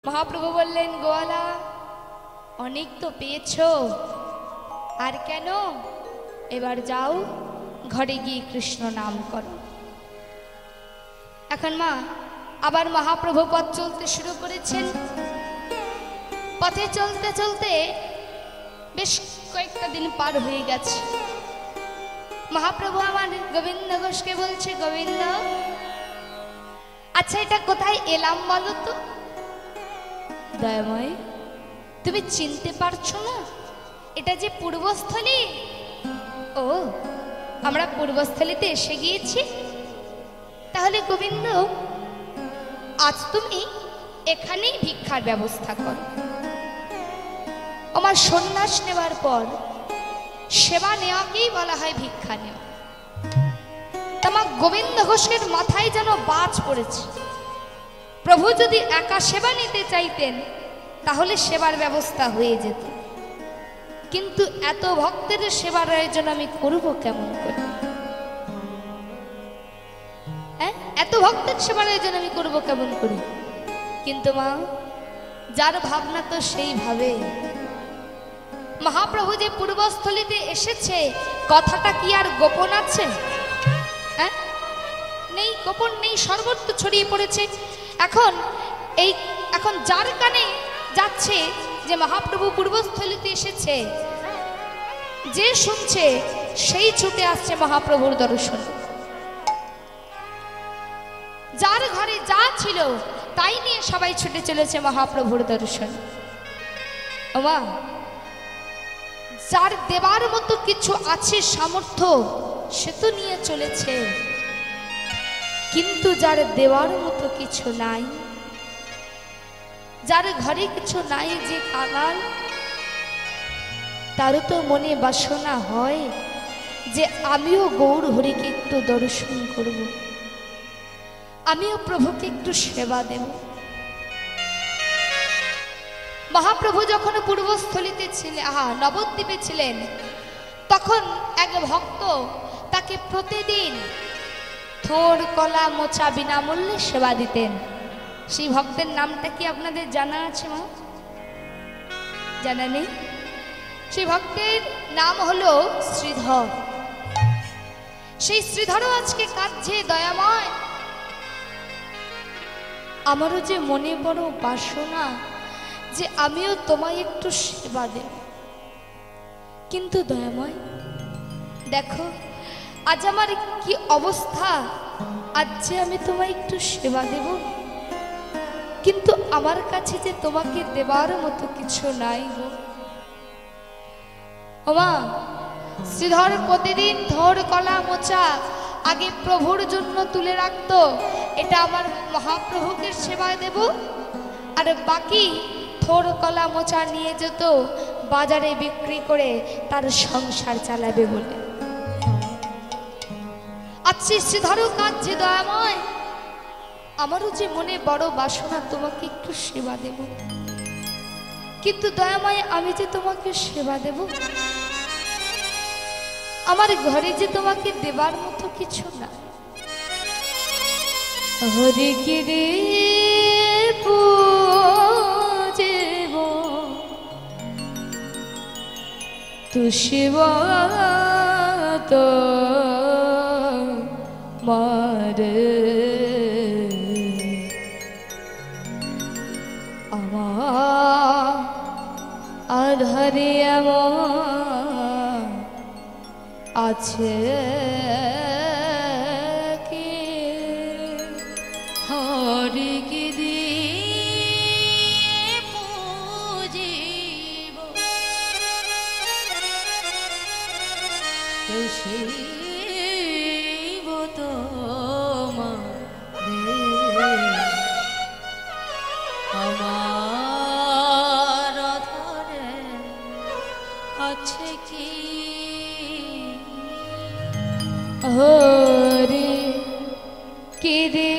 মহাপ্রভু বললেন, গোয়ালা অনেক তো পেয়েছো, আর কেন, এবার যাও ঘরে গিয়ে কৃষ্ণ নাম করো। এখন মা আবার মহাপ্রভু পথ চলতে শুরু করেছেন। পথে চলতে চলতে বেশ কয়েকটা দিন পার হয়ে গেছে। মহাপ্রভু আমার গোবিন্দ ঘোষকে বলছে, গোবিন্দ আচ্ছা এটা কোথায় এলাম বলো তো? দয়াময় তুমি চিনতে পারছো না এটা যে পূর্বস্থলী? ও আমরা পূর্বস্থলীতে এসে গিয়েছি। তাহলে গোবিন্দ আজ তুমি এখানেই ভিক্ষার ব্যবস্থা করো। আমার সন্ন্যাস নেওয়ার পর সেবা নেওয়াকেই বলা হয় ভিক্ষা নেওয়া। তোমার গোবিন্দ ঘোষের মাথায় যেন বাজ পড়েছে। প্রভু যদি একা সেবা নিতে চাইতেন তাহলে সেবার ব্যবস্থা হয়ে যেত, কিন্তু এত ভক্তের সেবার আয়োজন আমি করব কেমন করে? এত ভক্তের সেবার আয়োজন আমি করব কেমন করে? কিন্তু মা যার ভাবনা তো সেই ভাবে। মহাপ্রভু যে পূর্বস্থলীতে এসেছে কথাটা কি আর গোপন আছে? নেই, গোপন নেই, সর্বত্র ছড়িয়ে পড়েছে। এখন যার কানে যাচ্ছে যে মহাপ্রভু পূর্বস্থলীতে এসেছে, যে শুনছে সেই ছুটে আসছে মহাপ্রভুর দর্শন। যার ঘরে যা ছিল তাই নিয়ে সবাই ছুটে চলেছে মহাপ্রভুর দর্শন। ওমা যার দেবার মতো কিছু আছে সামর্থ্য সে তো নিয়ে চলেছে, কিন্তু যার দেওয়ার মতো কিছু নাই, যার ঘরে কিছু নাই, যে কাঙাল, তারও তো মনে বাসনা হয় যে আমিও গৌর হরিকে একটু দর্শন করব, আমিও প্রভুকে একটু সেবা দেব। মহাপ্রভু যখন পূর্বস্থলীতে ছিলেন, নবদ্বীপে ছিলেন, তখন এক ভক্ত তাকে প্রতিদিন থোর কলা মোচা বিনামূল্যে সেবা দিতেন। সেই ভক্তের নামটা কি আপনাদের জানা আছে মা? জানা নেই? সেই ভক্তের নাম হলো শ্রীধর। সেই শ্রীধরও আজকে কাঁদছে, দয়াময় আমারও যে মনে বড় বাসনা যে আমিও তোমায় একটু সেবা দেব, কিন্তু দয়াময় দেখো আজ আমার কি অবস্থা, আজ যে আমি তোমায় একটু সেবা দেব, কিন্তু আমার কাছে যে তোমাকে দেবার মতো কিছু নাই গো। ওমা শ্রীধর প্রতিদিন থোর কলা মোচা আগে প্রভুর জন্য তুলে রাখতো, এটা আমার মহাপ্রভুকে সেবা দেব, আর বাকি থোর কলা মোচা নিয়ে যেত বাজারে বিক্রি করে তার সংসার চালাবে বলে। আচ্ছা শ্রীধরও কাঁদছে, দয়াময় আমারও যে মনে বড় বাসনা তোমাকে একটু সেবা দেব, কিন্তু দয়াময় আমি যে তোমাকে সেবা দেব, আমার ঘরে যে তোমাকে দেবার মতো কিছু না। হরি গিরি পূজিব তু শিব তো মারে আমার আধারে আমার আছে কি? হরি গিরি পূজিব শিব তোমারে আমার আধারে আছে কি? হরি গিরি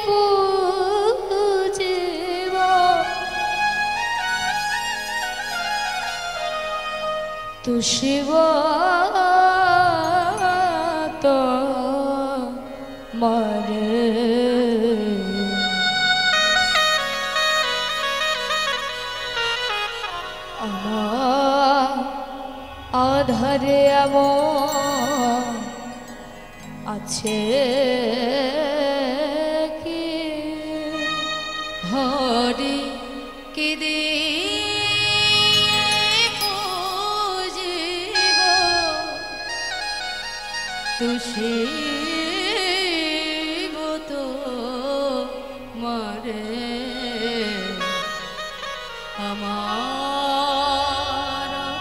পূজিব তু শিব তো মারে আধারে এমন আছে কি হরি কি পুজিব তুষি তো মারে আমার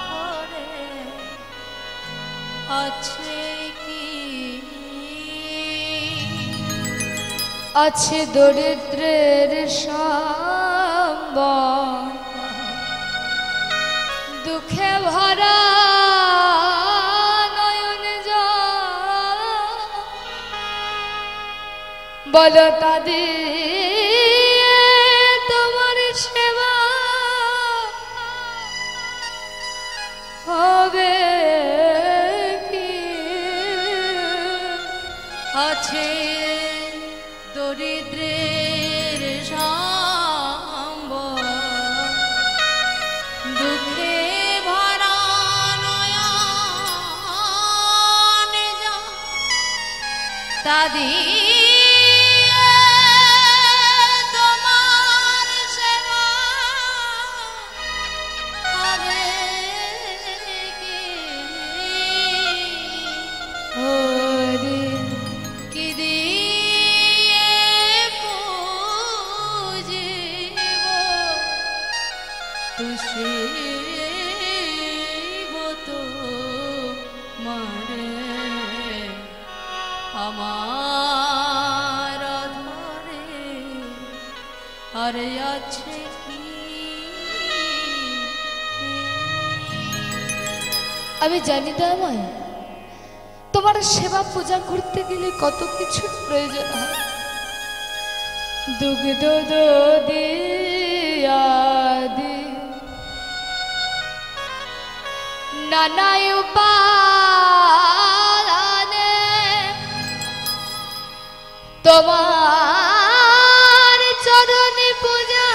ঘরে আছে কি আছে দরিদ্রের সম্বল দুঃখে ভরা নয়ন জল বলো তাদের তোমার সেবা হবে কি আছে দরিদ্রের সম্বল দুঃখে ভরা নয়ন জল তাদের তোমার সেবা হবে কি হরি কি দিয়ে পুজিব তুষিব তো মারে আমার ধরে আরে আছে কি আমি জানি দয়াময় তোমার সেবা পূজা করতে গেলে কত কিছু প্রয়োজন হয় দুগ্ধ দদিয়াদি নানা উপাদানে তোমার চরণে পূজা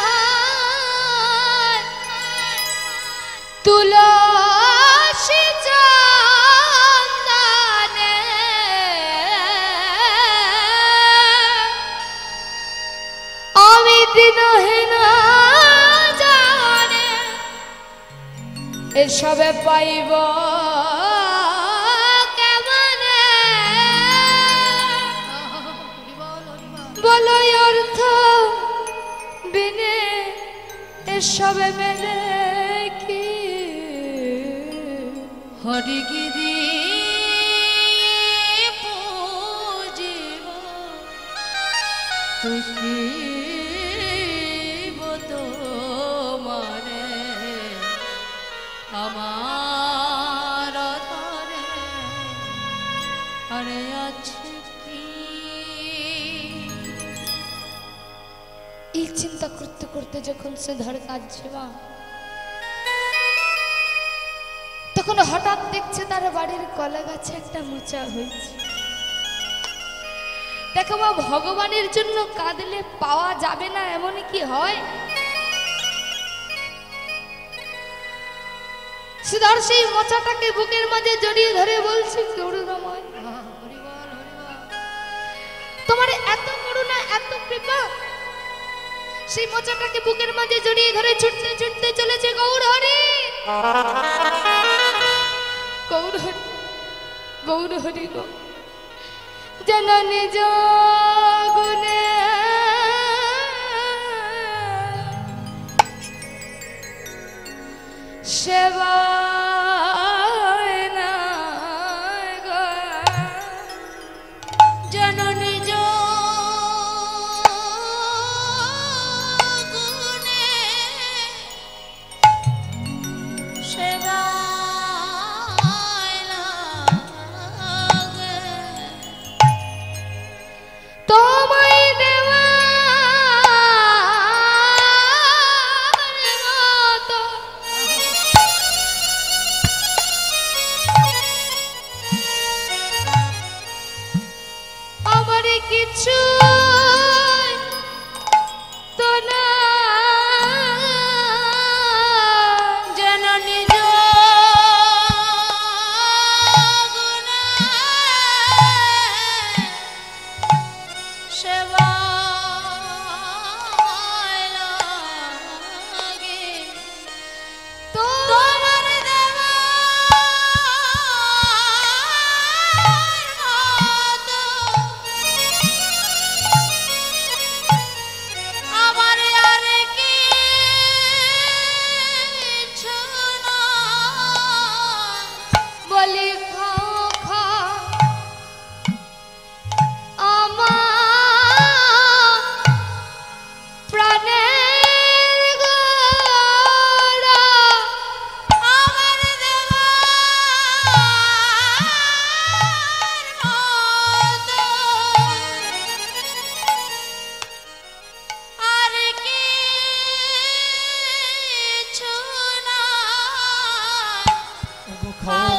তুলসী চন্দনে আমি দিনহীন জানে এসবে পাইব কেমনে বলো অর্থ বিনে এসবে মেলে কি হরি কি দিয়ে পুজিব তুষিব তো মারে আমার ধরে আরে আছে কি এই চিন্তা করতে করতে যখন সে ধর কাঁদছে মা তখন হঠাৎ দেখছে তার বাড়ির কলা গাছে একটা মোচা হয়েছে দেখো মা ভগবানের জন্য কাঁদলে পাওয়া যাবে না এমন কি হয় সুধর সেই মোচাটাকে বুকের মাঝে জড়িয়ে ধরে বলছে করুণাময় তোমার এত করুণা এত কৃপা সেই মোচাটাকে বুকের মাঝে জড়িয়ে ধরে ছুটতে ছুটতে চলেছে গৌর হরি গৌর হরি গৌর হরি গো যেন নিজ গুণে সেবা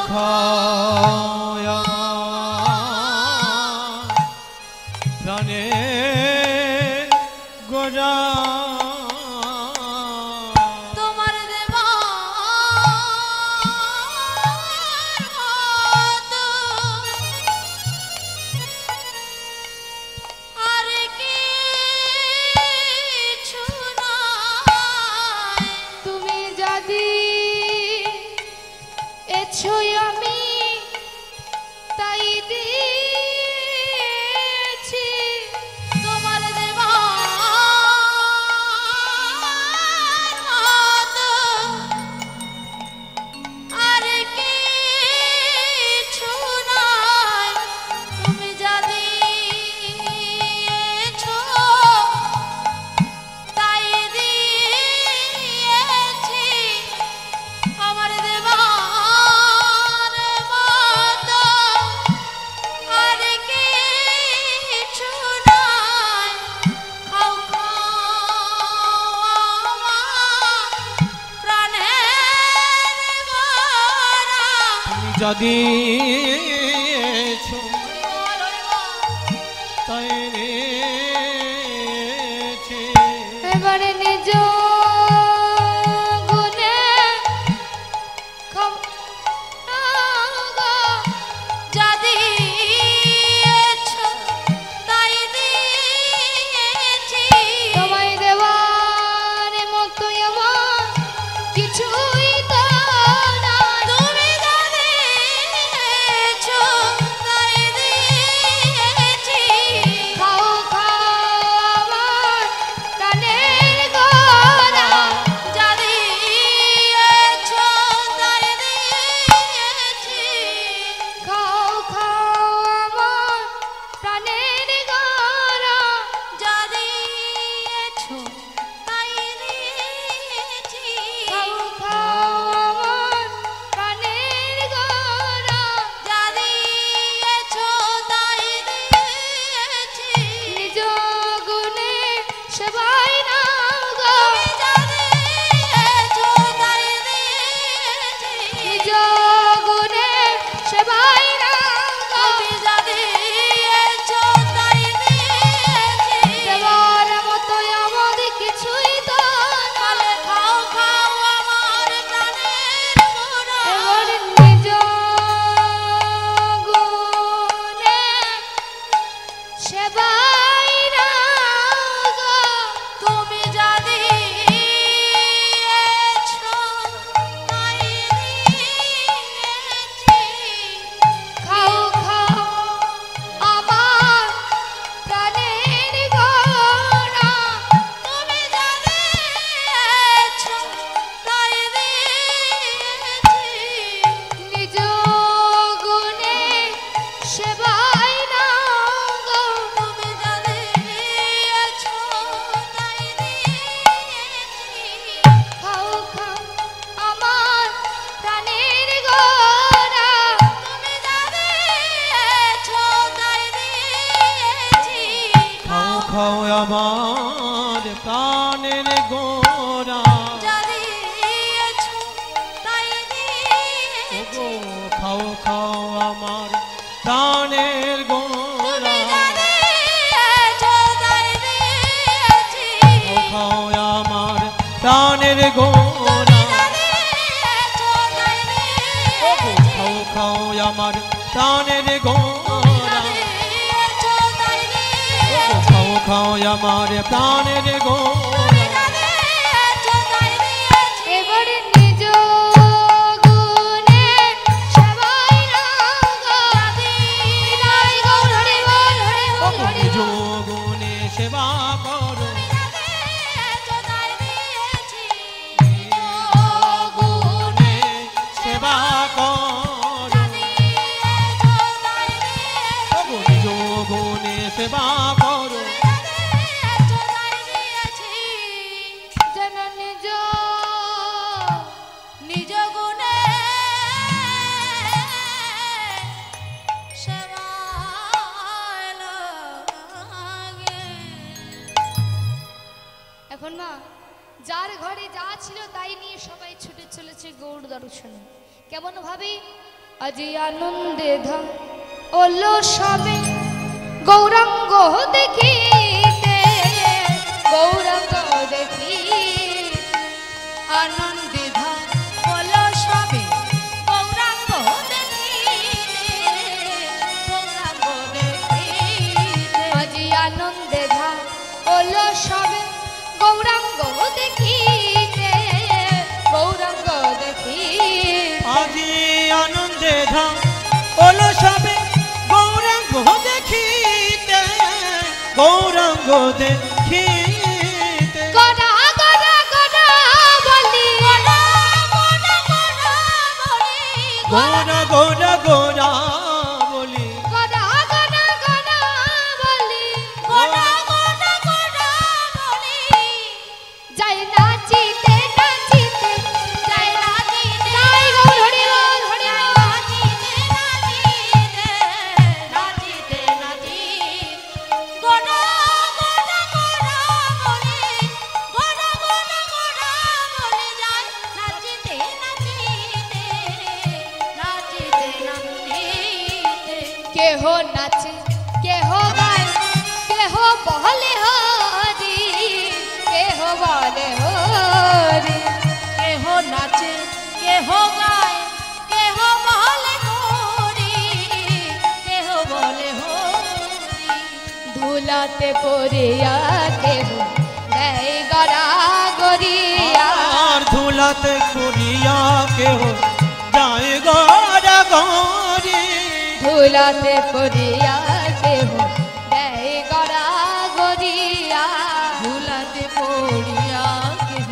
খাওয়া প্রাণে গোরা তোমার দেবার মতো আর কিছু নাই। তুমি যদি এছো আমি তাই দিয়েছি। তোমার দেবার মতো আর কিছু নাই। তুমি যা দিয়েছো তাই দিয়েছি। আমার দেবার মতো আর কিছু নাই। খাও খাও আমার প্রাণের গোরা। তুমি যদি এছো তাই রেছি। এবারে নিজ গুণে খাওয়া যা দিয়েছো তাই দিয়েছি। তোমায় দেওয়ার মতোই আমার কিছুই তো নাই। তুমি যা দিয়েছো তাই দিয়েছি। খাও খাও আমার প্রাণের গোরা। যা দিয়েছো তাই দিয়েছি। খাও খাও আমার প্রাণের গোরা। যা দিয়েছো তাই দিয়েছি। খাও খাও আমার প্রাণের গোরা। যা দিয়েছো তাই দিয়েছি। নিজ গুণে সেবাই নাও গো। তুমি যা দিয়েছো তাই দিয়েছি। নিজ গুণে সেবাই নাও গো। তুমি যা দিয়েছো তাই দিয়েছি। দেওয়ার মতোই আমাদের কিছুই তো নাই। তাহলে খাও খাও আমার প্রাণের গোরা। এবার নিজ গুণে সেবাই নাও গো। তুমি যা দিয়েছো তাই দিয়েছি। খাও খাও আমার প্রাণের গোরা। তুমি যা দিয়েছো তাই দিয়েছি। নিজ গুণে সেবাই নাও গো। তুমি যা দিয়েছো তাই দিয়েছি। খাও খাও আমার প্রাণের গোরা। তুমি যা দিয়েছো তাই দিয়েছি। খাও খাও আমার প্রাণের গোরা। যা দিয়েছো তাই দিয়েছি। ওগো খাও খাও আমার প্রাণের গোরা। যা দিয়েছো তাই দিয়েছি। খাও খাও আমার প্রাণের গোরা। যা দিয়েছো তাই ওগো দিয়েছি। খাও খাও আমার প্রাণের গোরা। দিয়েছো তাই ওগো দিয়েছি। খাও খাও আমার প্রাণের গোরা। যা দিয়েছো তাই দিয়েছি। এবার নিজ গুণে সেবাই নাও গো। বিদায় গৌর হরি বল হরি বল ওগো হরি নিজ বল। গুণে সেবা করো। যা দিয়েছো তাই দিয়েছি। গুণে সেবা করো। যা দিয়েছো তাই দিয়েছি। ওগো নিজ গুণে সেবা করো। যা দিয়েছো তাই দিয়েছি। যেন নিজ নিজ গুণে সেবায় লাগে। এখন মা যার ঘরে যা ছিল তাই নিয়ে সবাই ছুটে চলেছে গৌর দর্শনে। কেমন ভাবে আজি আনন্দে ধা ওলো সবে গৌরাঙ্গ দেখিতে, গৌরাঙ্গ দেখি আনন্দে ধা হলো সবে গৌরাঙ্গ দেখিতে, গৌরাঙ্গ দেখিতে। আজি আনন্দে ধা ওলো সবে গৌরাঙ্গ দেখিতে, গৌরাঙ্গ দেখি আজি আনন্দে ধাম ওলো সবে গৌরাঙ্গ দেখিতে, গৌরাঙ্গ দেখিতে। গড়া গড়া গড়া বলি, গোরা গোরা গোরা বলি, গোরা গোরা গোরা বলি, গড়া গড়া গড়া বলি, গোরা গোরা গোরা বলি। যাই নাচিতে নাচিতে, যাই নাচিতে যাই গৌর হরি বল হরি যাই বল। নাচিতে নাচিতে, নাচিতে নাচিতে। গোরা গোরা গোরা বলি, গোরা গোরা গোরা বলি। যাই নাচিতে নাচিতে, নাচিতে নাচিতে। কেহ নাচে কেহ গায় কেহ বলে হরি, কেহ বলে হরি। কেহ নাচে কেহ গায় কেহ বলে হরি, কেহ বলে হরি। ধুলাতে পড়িয়া কেহ দেয় গড়া গড়িয়া, আর ধুলাতে করিয়া কেহ যায় গড়া গড়ি। ধুলাতে পড়িয়া কেহ দেয় গড়া গড়িয়া। ধুলাতে পড়িয়া কেহ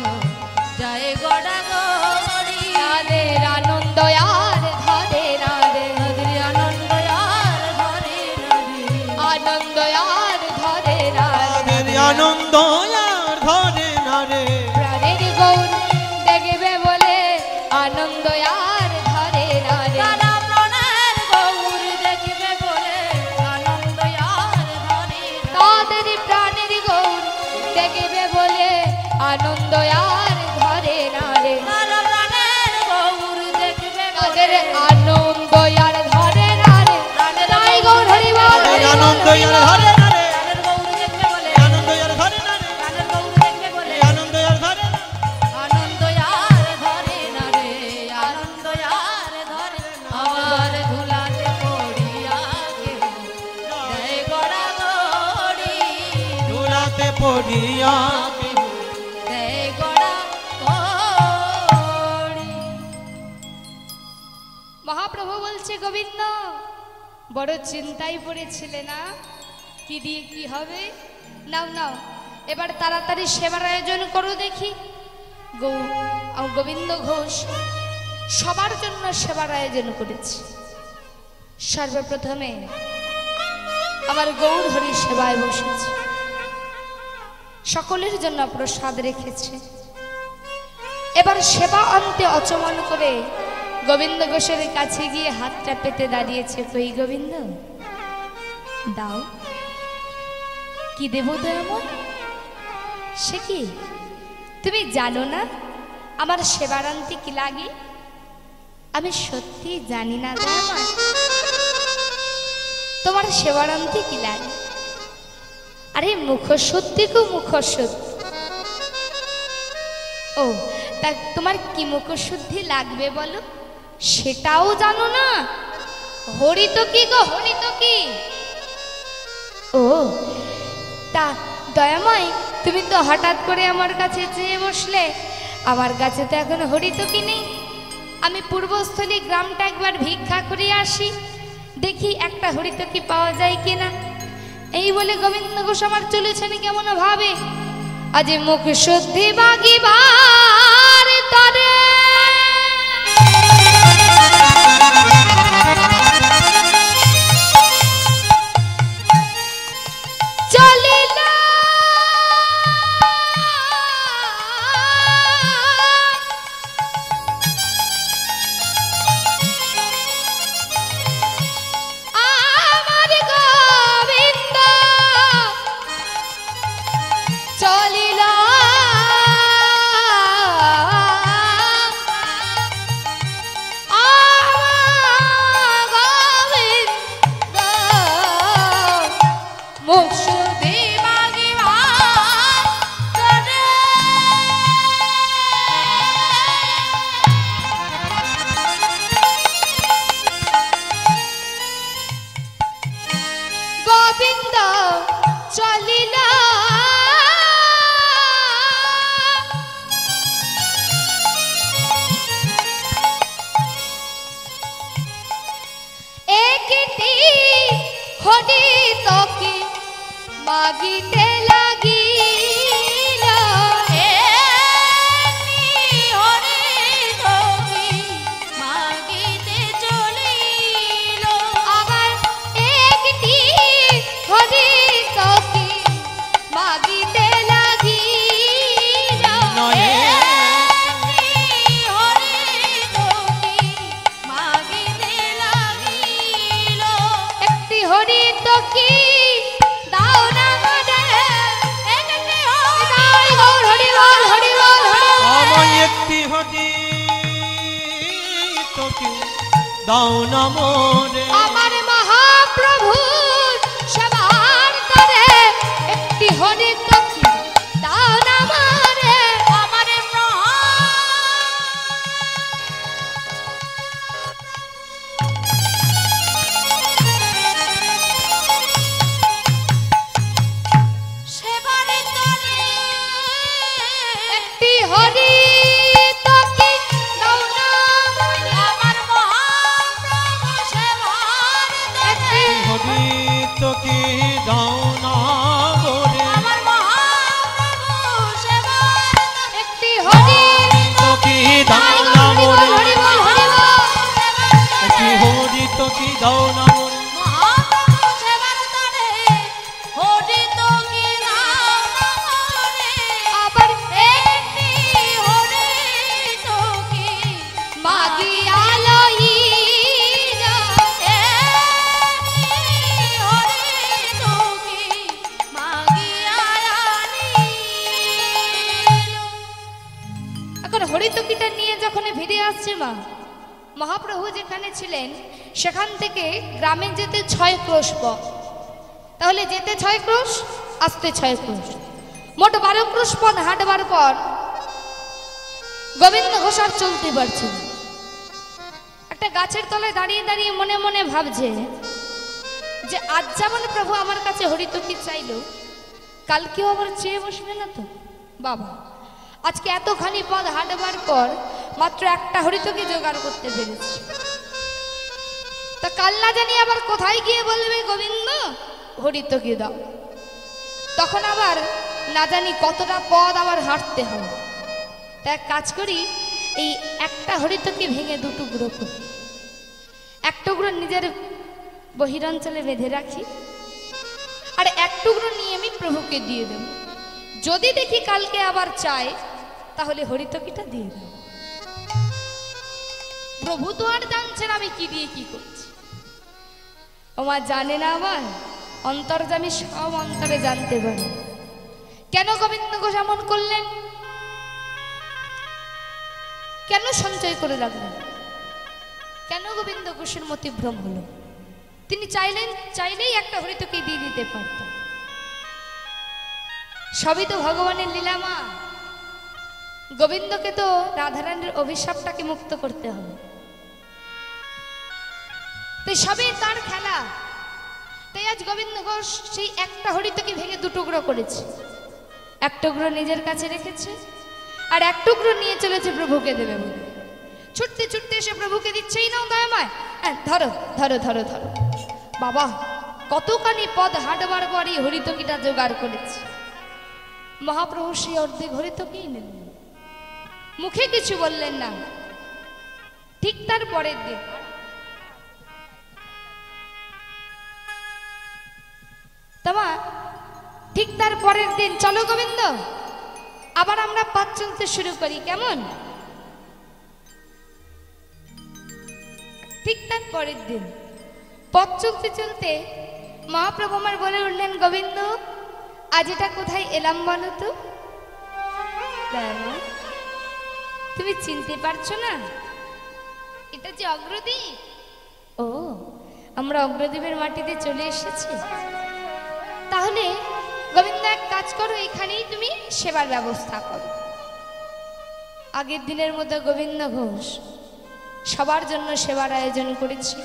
যায় গড়া গড়ি। তাদের আনন্দ আর ধরে না রে, নদীর আনন্দ আর ধরে নদী। আনন্দ আর ধরে না রে। তাদের আনন্দ আর ধরে না রে। প্রাণের গৌর দেখবে বলে আনন্দ আর ধরে না রে। তারা প্রাণের গৌর দেখবে বলে আনন্দ আর ধরে না। তাদের প্রাণের গৌর দেখবে বলে আনন্দ আর ধরে না রে। তারা প্রাণের গৌর দেখবে তাদের বলে আনন্দ আর ধরে না রে। তাই গৌর হরি বল তাদের হরি বল, আনন্দ হরি আর বল। ধরে না রে। প্রাণের গৌর দেখবে বলে আনন্দ আর ধরে না রে। প্রাণের গৌর দেখবে বলে আনন্দ আর ধরে না। আনন্দ আর ধরে না রে, আনন্দ আর ধরে না। আমার ধুলাতে পড়িয়া কেহ দেয় গড়া গড়ি, ধুলাতে পড়িয়া কেহ দেয় গড়া গড়ি। মহাপ্রভু বলছে গোবিন্দ বড় চিন্তায় পড়েছিলে না, কি দিয়ে কি হবে। নাও নাও এবার তাড়াতাড়ি সেবার আয়োজন করো দেখি। গোবিন্দ ঘোষ সবার জন্য সেবার আয়োজন করেছে। সর্বপ্রথমে আমার গৌর হরি সেবায় বসেছে, সকলের জন্য প্রসাদ রেখেছে। এবার সেবা অন্তে অচমন করে গোবিন্দ ঘোষের কাছে গিয়ে হাতটা পেতে দাঁড়িয়েছে। কই গোবিন্দ দাও, কি দেব দয়াময়? সে কি তুমি জানো না আমার সেবার আনতে কি লাগে? আমি সত্যি জানি না দয়াময় তোমার সেবার আনতে কি লাগে। আরে মুখশুদ্ধি গো মুখশুদ্ধি। ও তা তোমার কি মুখশুদ্ধি লাগবে বলো, সেটাও জানো না? হরিত কি গো হরিত কি? ও তা দয়াময় তুমি তো হঠাৎ করে আমার কাছে চেয়ে বসলে, আমার কাছে তো এখন হরিত কি নেই। আমি পূর্বস্থলী গ্রামটা একবার ভিক্ষা করে আসি, দেখি একটা হরিত কি পাওয়া যায় কিনা। এই বলে গোবিন্দ ঘোষ আমার চলেছেন কেমন ভাবে। আজ মুখ শুদ্ধি বাগিবার তরে চলিল আমার গোবিন্দ চলিল একটি হরি তোকে দাও না মোরে আমার মহাপ্রভু সেবার তরে একটি হরি তোকে দাও না মোরে আমার সেবারে তরে একটি হরি তোকে দাও না মোরে আমার মহাপ্রভু সেবার একটি হরি তোকে দাও না মোরে আমার মহাপ্রভু সেবার একটি হরি তোকে দাও না মোরে হরি বল হরি বল একটি হরি তোকে দাও না মোরে মহাপ্রভু সেবার তরে হরি তোকে দাও না মোরে আবার একটি হরি তোকে মাগিয়া লই যা হরি তোকে মাগিয়া আনিল। এখন হরিতকিটা নিয়ে যখন ফিরে আসছে মা মহাপ্রভু যেখানে ছিলেন সেখান থেকে গ্রামে যেতে 6 ক্রোশ পথ তাহলে যেতে 6 ক্রোশ আসতে 6 ক্রোশ মোট 12 ক্রোশ পথ হাঁটবার পর গোবিন্দ ঘোষ আর চলতে পারছে না। একটা গাছের তলায় দাঁড়িয়ে দাঁড়িয়ে মনে মনে ভাবছে যে আজ যেমন প্রভু আমার কাছে হরিতকি চাইলো কালকেও আবার চেয়ে বসবে না তো বাবা আজকে এতখানি পথ হাঁটবার পর মাত্র একটা হরিতকি জোগাড় করতে পেরেছি তা কাল না জানি আবার কোথায় গিয়ে বলবে গোবিন্দ হরিতকি দাও তখন আবার না জানি কতটা পথ আবার হাঁটতে হবে তা এক কাজ করি এই একটা হরিতকি ভেঙে 2 টুকরো করি এক টুকরো নিজের বহিরঞ্চলে বেঁধে রাখি আর এক টুকরো নিয়ে আমি প্রভুকে দিয়ে দেব যদি দেখি কালকে আবার চাই তাহলে হরিতকিটা দিয়ে দেব প্রভু তো আর জানছেন আমি কি দিয়ে কি করছি ওমা জানে না আমার অন্তর্যামী সব অন্তরে জানতে পারে কেন গোবিন্দ ঘোষ এমন করলেন কেন সঞ্চয় করে রাখলেন কেন গোবিন্দ ঘোষের মতিভ্রম হলো তিনি চাইলেই একটা হরিতকি দিয়ে দিতে পারতেন সবই তো ভগবানের লীলা মা গোবিন্দকে তো রাধারানীর অভিশাপটাকে মুক্ত করতে হবে তাই সবই তার খেলা তাই আজ গোবিন্দ ঘোষ সেই একটা হরিতকি ভেঙে 2 টুকরো করেছে এক টুকরো নিজের কাছে রেখেছে আর এক টুকরো নিয়ে চলেছে প্রভুকে দেবে বলে ছুটতে ছুটতে এসে প্রভুকে দিচ্ছেই না দয়াময় ধরো ধরো ধরো ধরো বাবা কতখানি পথ হাঁটবার পরই হরিতকিটা জোগাড় করেছে মহাপ্রভু সেই অর্ধেক হরিতকি নিলেন মুখে কিছু বললেন না ঠিক তার পরের দিন তোমা ঠিক তার পরের দিন চলো গোবিন্দ আবার আমরা পথ চলতে শুরু করি কেমন ঠিক তার পরের দিন পথ চলতে চলতে মহাপ্রভু আমার বলে উঠলেন গোবিন্দ আজ এটা কোথায় এলাম বলো তো তুমি চিনতে পারছো না এটা যে অগ্রদ্বীপ ও আমরা অগ্রদ্বীপের মাটিতে চলে এসেছি তাহলে গোবিন্দ এক কাজ করো এখানেই তুমি সেবার ব্যবস্থা করো আগের দিনের মতো গোবিন্দ ঘোষ সবার জন্য সেবার আয়োজন করেছি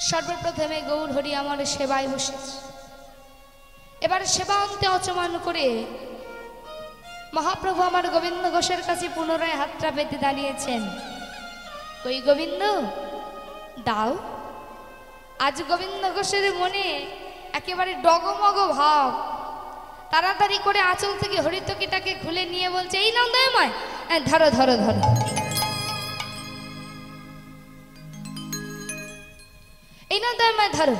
সর্বপ্রথমে গৌর হরি আমার সেবায় বসেছে এবার সেবা অন্তে অচমান করে মহাপ্রভু আমার গোবিন্দ ঘোষের কাছে পুনরায় হাতটা পেতে দাঁড়িয়েছেন কই গোবিন্দ দাও আজ গোবিন্দ ঘোষের মনে একেবারে ডগমগ ভাব তাড়াতাড়ি করে আঁচল থেকে হরিতকিটাকে খুলে নিয়ে বলছে এই নাও দয়াময় ধরো ধরো ধরো এই নাও দয়াময় ধরো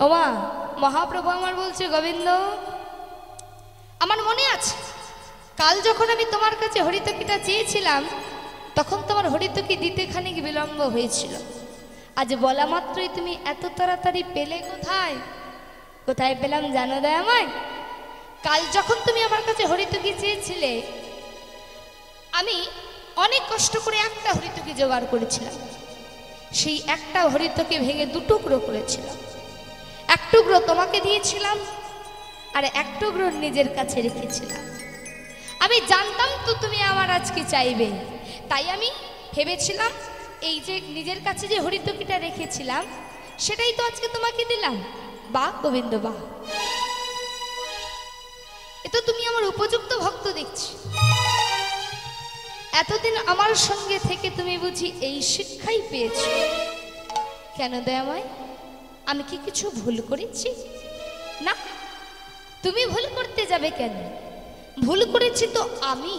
ওমা মহাপ্রভু আমার বলছে গোবিন্দ আমার মনে আছে কাল যখন আমি তোমার কাছে হরিতকিটা চেয়েছিলাম তখন তোমার হরিতকি দিতে খানিক বিলম্ব হয়েছিল আজ বলা মাত্রই তুমি এত তাড়াতাড়ি পেলে কোথায় কোথায় পেলাম জানো দয়াময় কাল যখন তুমি আমার কাছে হরিতকি চেয়েছিলে আমি অনেক কষ্ট করে একটা হরিতকে জোগাড় করেছিলাম, সেই একটা হরিতকে ভেঙে দুটুকরো করেছিলাম। এক টুকরো তোমাকে দিয়েছিলাম আর এক টুকরো নিজের কাছে রেখেছিলাম। আমি জানতাম তো তুমি আমার আজকে চাইবে, তাই আমি ভেবেছিলাম এই যে নিজের কাছে যে হরিতকিটা রেখেছিলাম সেটাই তো আজকে তোমাকে দিলাম। বাহ গোবিন্দ বাহ, এ তো তুমি আমার উপযুক্ত ভক্ত দেখছি। এতদিন আমার সঙ্গে থেকে তুমি বুঝি এই শিক্ষাই পেয়েছো। কেন দয়াময়, আমি কি কিছু ভুল করেছি? না, তুমি ভুল করতে যাবে কেন? ভুল করেছি তো আমি।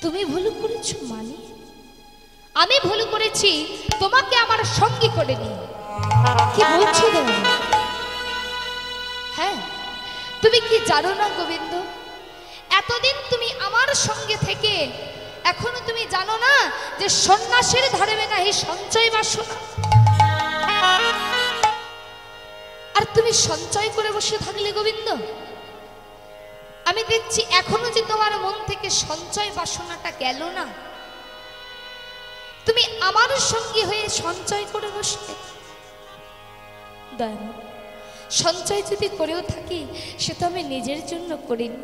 তুমি ভুল করেছো মানে? আমি ভুল করেছি তোমাকে আমার সঙ্গী করে নিয়ে। কি বলছো দয়াময়? হ্যাঁ, তুমি কি জানো না গোবিন্দ, এতদিন তুমি আমার সঙ্গে থেকে এখনো তুমি জানো না যে সন্ন্যাসীর ধর্মে না এই সঞ্চয় বাসনা। আর তুমি সঞ্চয় করে বসে থাকলে গোবিন্দ, আমি দেখছি এখনো যে তোমার মন থেকে সঞ্চয় বাসনাটা গেল না। তুমি আমার সঙ্গী হয়ে সঞ্চয় করে বসলে। দয়াময়, সঞ্চয় যদি করেও থাকি সে তো আমি নিজের জন্য করিনি।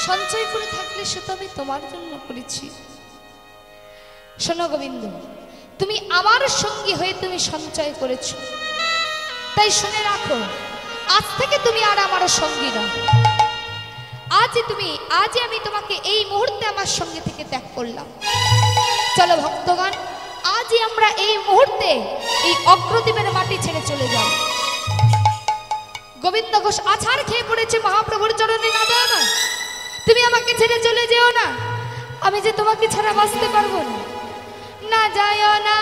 সঞ্চয় করে থাকলে সে তো আমি তোমার জন্য করেছি। শোনো গোবিন্দ, তুমি আমার সঙ্গী হয়ে তুমি সঞ্চয় করেছো, তাই শুনে রাখো, আজ থেকে তুমি আর আমার সঙ্গী নও। আজ আমি তোমাকে এই মুহূর্তে আমার সঙ্গে থেকে ত্যাগ করলাম। চলো ভক্তগণ, আজই আমরা এই মুহূর্তে এই অগ্রদ্বীপের মাটি ছেড়ে চলে যাব। গোবিন্দ ঘোষ আছাড় খেয়ে পড়েছে মহাপ্রভুর চরণে। না না, তুমি আমাকে ছেড়ে চলে যেও না, আমি যে তোমাকে ছাড়া বাঁচতে পারবো না। না যায় না,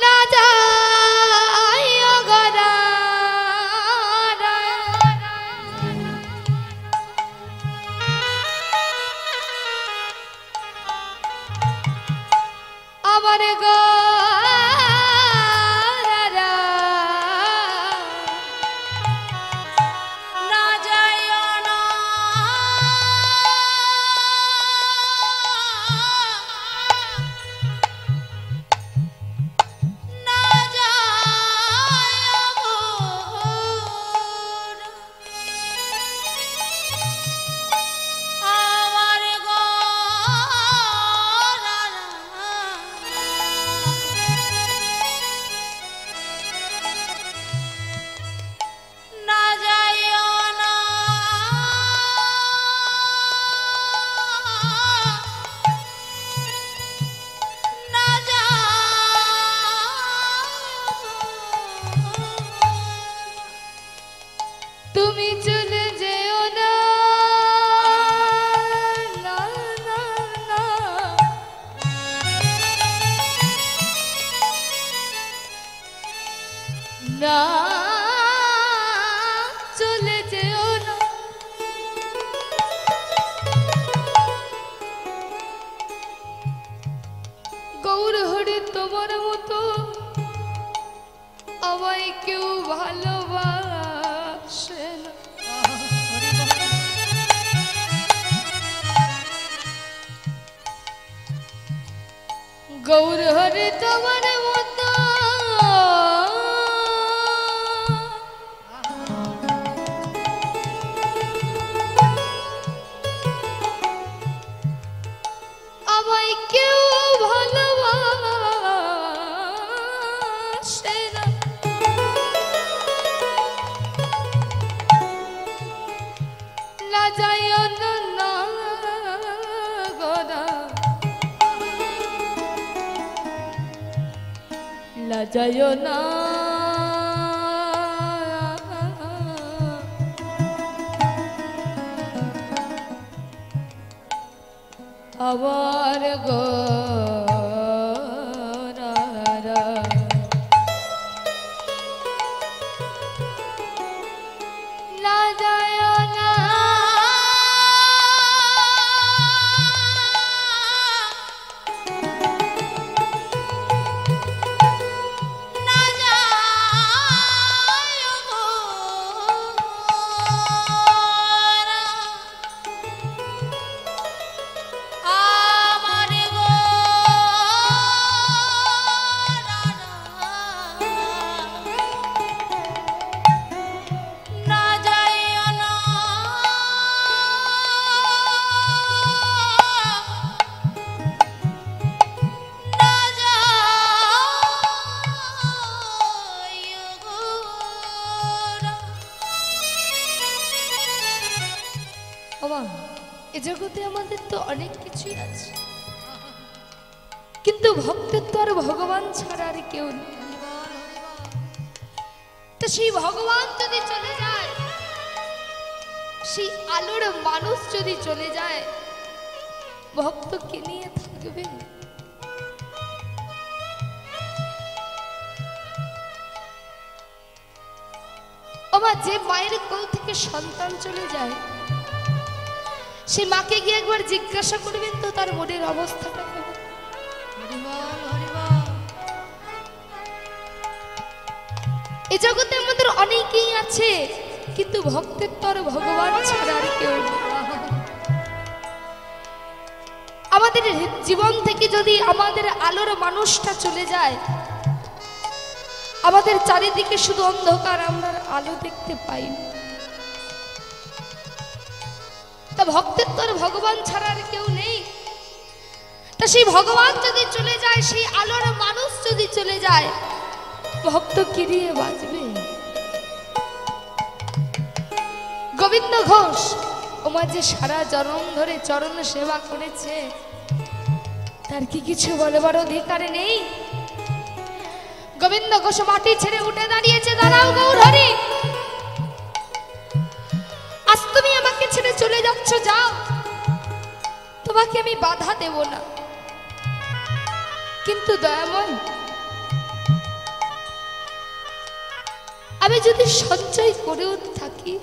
না যায় গরা, আমার গো না চলে যেও না। গৌর হরি তোমার মতো আমায় কেউ ভালোবাসে না। গৌর হরি তোমার মতো আমায় কেউ ভালোবাসে না। না যায় না গোরা, না যায় না আবার গো না যায় না না যায় এ জগতে আমাদের তো অনেক কিছুই আছে, কিন্তু ভক্তের তো আর ভগবান ছাড়া আর কেউ নেই। তো সেই ভগবান যদি চলে যায়, সেই আলোর মানুষ যদি চলে যায়, ভক্ত কে নিয়ে থাকবে? আমার যে মায়ের কোল থেকে সন্তান চলে যায়, সে মাকে গিয়ে একবার জিজ্ঞাসা করবেন তো তার মনের অবস্থাটা কেমন। এই জগতে আমাদের অনেকেই আছে, কিন্তু ভক্তের তো আর ভগবান ছাড়া আর কেউ নেই। আমাদের জীবন থেকে যদি আমাদের আলোর মানুষটা চলে যায়, আমাদের চারিদিকে শুধু অন্ধকার, আমরা আলো দেখতে পাই না। তা ভক্তের তো আর ভগবান ছাড়া আর কেউ নেই। তা সেই ভগবান যদি চলে যায়, সেই আলোর মানুষ যদি চলে যায়, ভক্ত কি দিয়ে বাঁচবে? গোবিন্দ ঘোষ ওমার যে সারা জনম ধরে চরণ সেবা করেছে, তার কি কিছু বলবার অধিকার নেই? গোবিন্দ ঘোষ মাটি ছেড়ে উঠে দাঁড়িয়েছে, দাঁড়াও গৌরহরি, আজ তুমি আমাকে ছেড়ে চলে যাচ্ছ, যাও, তোমাকে আমি বাধা দেব না। কিন্তু দয়াময়, আমি যদি সঞ্চয় করেও থাকি,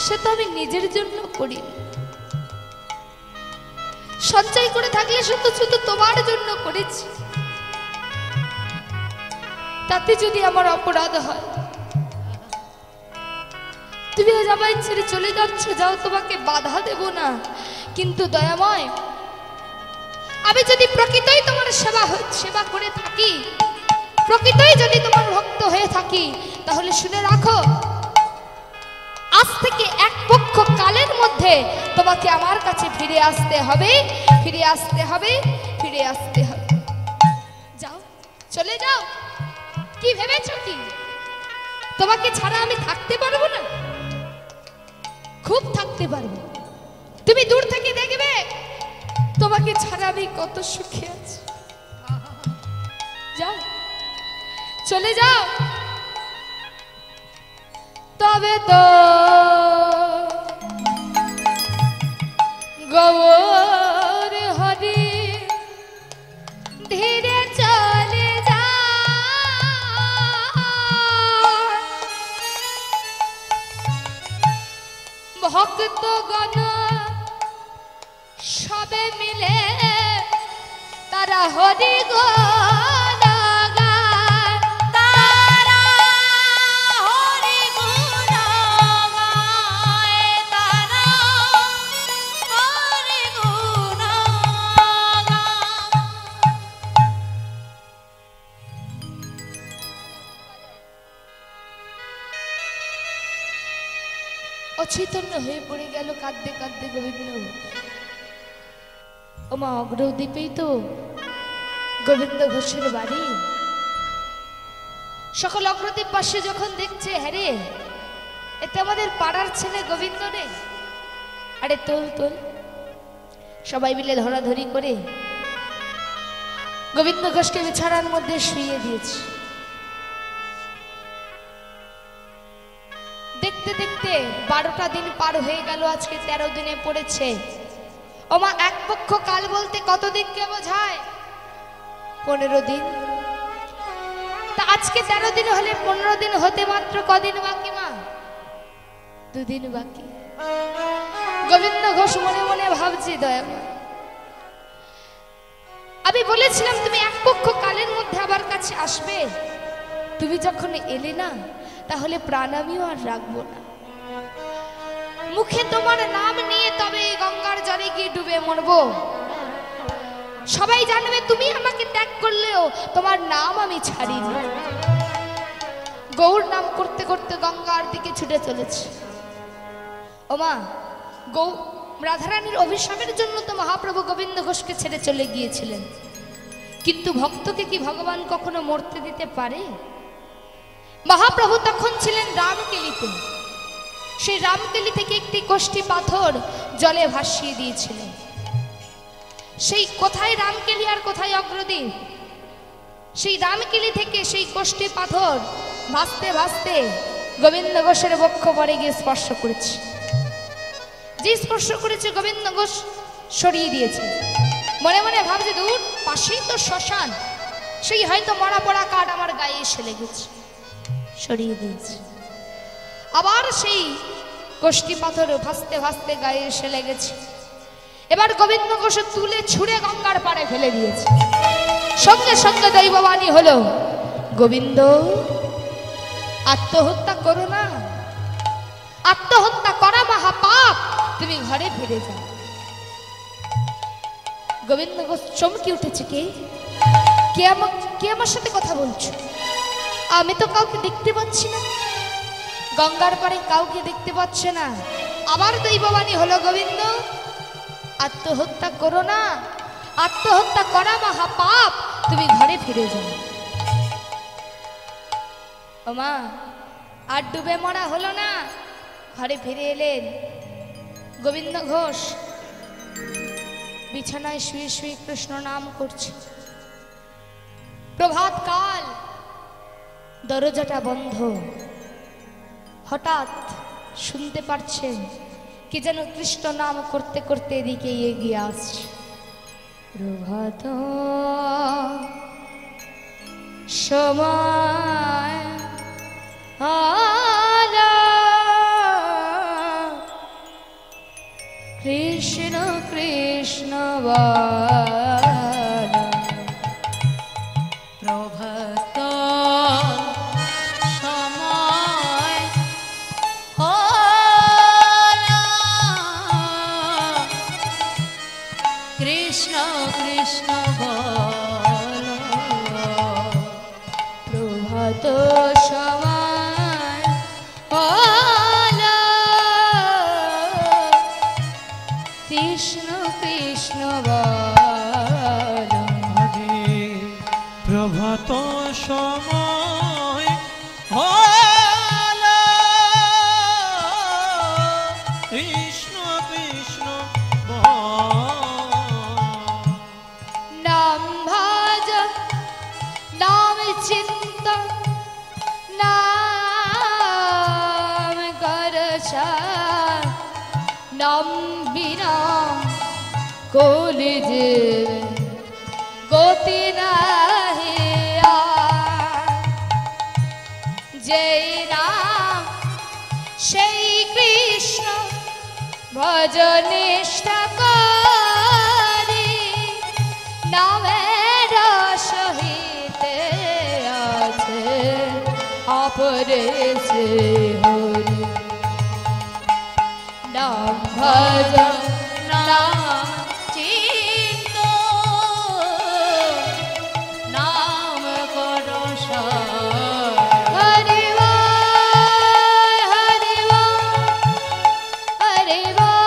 সে তো আমি নিজের জন্য করি। সঞ্চয় করে থাকলে শুধু শুধু তোমার জন্য করেছি। তাতে যদি আমার অপরাধ হয়, তুমি আজ আমায় ছেড়ে চলে যাচ্ছ, যাও, তোমাকে বাধা দেব না। কিন্তু দয়াময়, আমি যদি প্রকৃতই তোমার সেবা করে থাকি, প্রকৃতই যদি তোমার ভক্ত হয়ে থাকি, তাহলে শুনে রাখো, আজ থেকে এক পক্ষ কালের মধ্যে তোমাকে আমার কাছে ফিরে আসতে হবে, ফিরে আসতে হবে, ফিরে আসতে হবে। যাও, চলে যাও। কি ভেবেছ কি তোমাকে ছাড়া আমি থাকতে পারবো না? খুব থাকতে পারবো। তুমি দূর থেকে দেখবে তোমাকে ছাড়া আমি কত সুখে আছি। যাও, চলে যাও। তবে তো গৌর হরি ধীরে চলে যা, ভক্তগণ সবে মিলে তারা হরি গুণ গায়, তারা হরি গুণ গায়, তারা হরি গুণ গায়। অচৈতন্য হয়ে পড়ে গেল কাঁদতে কাঁদতে গোবিন্দ। ওমা, অগ্রদ্বীপেই তো গোবিন্দ ঘোষের বাড়ি। সকল অগ্রদ্বীপবাসী যখন দেখছে, হ্যাঁ রে, এতে আমাদের পাড়ার ছেলে গোবিন্দ রে, আরে তোল তোল, সবাই মিলে ধরাধরি করে গোবিন্দ ঘোষকে বিছানার মধ্যে শুইয়ে দিয়েছে। দেখতে দেখতে 12টা দিন পার হয়ে গেল, আজকে 13 দিনে পড়েছে। ওমা, এক পক্ষ কাল বলতে কত দিনকে বোঝায়? 15 দিন। তা আজকে 13 দিন হলে 15 দিন হতে মাত্র কদিন বাকি মা? 2 দিন বাকি। গোবিন্দ ঘোষ মনে মনে ভাবছি, দয়াময়, আমি বলেছিলাম তুমি এক পক্ষ কালের মধ্যে আবার কাছে আসবে, তুমি যখন এলে না, তাহলে প্রাণ আমিও আর রাখবো না। মুখে তোমার নাম নিয়ে তবে গঙ্গার জলে গিয়ে ডুবে মরবো। সবাই জানবে তুমি আমাকে ত্যাগ করলেও তোমার নাম আমি ছাড়িনি। গৌর নাম করতে করতে গঙ্গার দিকে ছুটে চলেছে। ওমা, রাধারানীর অভিশাপের জন্য তো মহাপ্রভু গোবিন্দ ঘোষকে ছেড়ে চলে গিয়েছিলেন, কিন্তু ভক্তকে কি ভগবান কখনো মরতে দিতে পারে? মহাপ্রভু তখন ছিলেন রামকেলিতে। সেই রামকেলি থেকে একটি কোষ্ঠী পাথর জলে ভাসিয়ে দিয়েছিল। সেই কোথায় রামকেলি আর কোথায় অগ্রদ্বীপ, সেই রামকেলি থেকে সেই কোষ্ঠী পাথর ভাসতে ভাসতে গোবিন্দ ঘোষের বক্ষ পরে গিয়ে স্পর্শ করেছে। যে স্পর্শ করেছে গোবিন্দ ঘোষ সরিয়ে দিয়েছে। মনে মনে ভাবছে দূর পাশেই তো শ্মশান, সেই হয়তো মরা পড়া কাঠ আমার গায়ে এসে লেগেছে, সরিয়ে দিয়েছে। আবার সেই কোষ্ঠী পাথর ভাসতে ভাসতে গায়ে এসে লেগেছে। এবার গোবিন্দ ঘোষ তুলে ছুঁড়ে গঙ্গার পাড়ে ফেলে দিয়েছে। সঙ্গে সঙ্গে দৈববাণী হলো, গোবিন্দ আত্মহত্যা করো না, আত্মহত্যা করা মহাপাপ, তুমি ঘরে ফিরে যাও। গোবিন্দ ঘোষ চমকে উঠেছে, কে আমার সাথে কথা বলছো? আমি তো কাউকে দেখতে পাচ্ছি না, গঙ্গার পাড়ে কাউকে দেখতে পাচ্ছে না। আবার দৈববাণী হলো, গোবিন্দ আত্মহত্যা করো না, আত্মহত্যা করা মহাপাপ, তুমি ঘরে ফিরে যাও। ও মা, আর ডুবে মরা হলো না, ঘরে ফিরে এলেন। গোবিন্দ ঘোষ বিছানায় শুয়ে শুয়ে কৃষ্ণ নাম করছে। প্রভাত কাল, দরজাটা বন্ধ। হঠাৎ শুনতে পারছেন কি যেন কৃষ্ণ নাম করতে করতে এদিকে এগিয়ে আসছে। প্রভাত সময় আলো, কৃষ্ণ কৃষ্ণ বলো। প্রভাত সময় হলো, কৃষ্ণ কৃষ্ণ বলো। প্রভাত সময় আলো, কৃষ্ণ কৃষ্ণ বলো। প্রভাত সময় হলো, কৃষ্ণ কৃষ্ণ নাম ভজ, নাম চিন্ত, নাম করছ, নাম বিনা কলিযে গতি নাহি আর। যেই নাম সেই কৃষ্ণ ভজনিষ্ঠা করি, নামের সহিতে আছে অপরে সে হরি। নাম ভজ, নাম চিন্ত, নাম করস। হরি বল, হরি বল, হরি বল,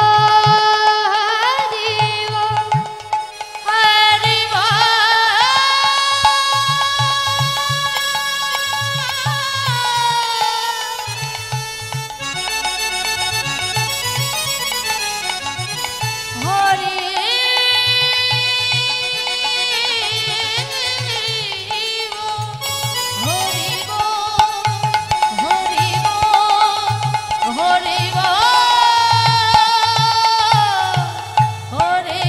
হরি বল, হরি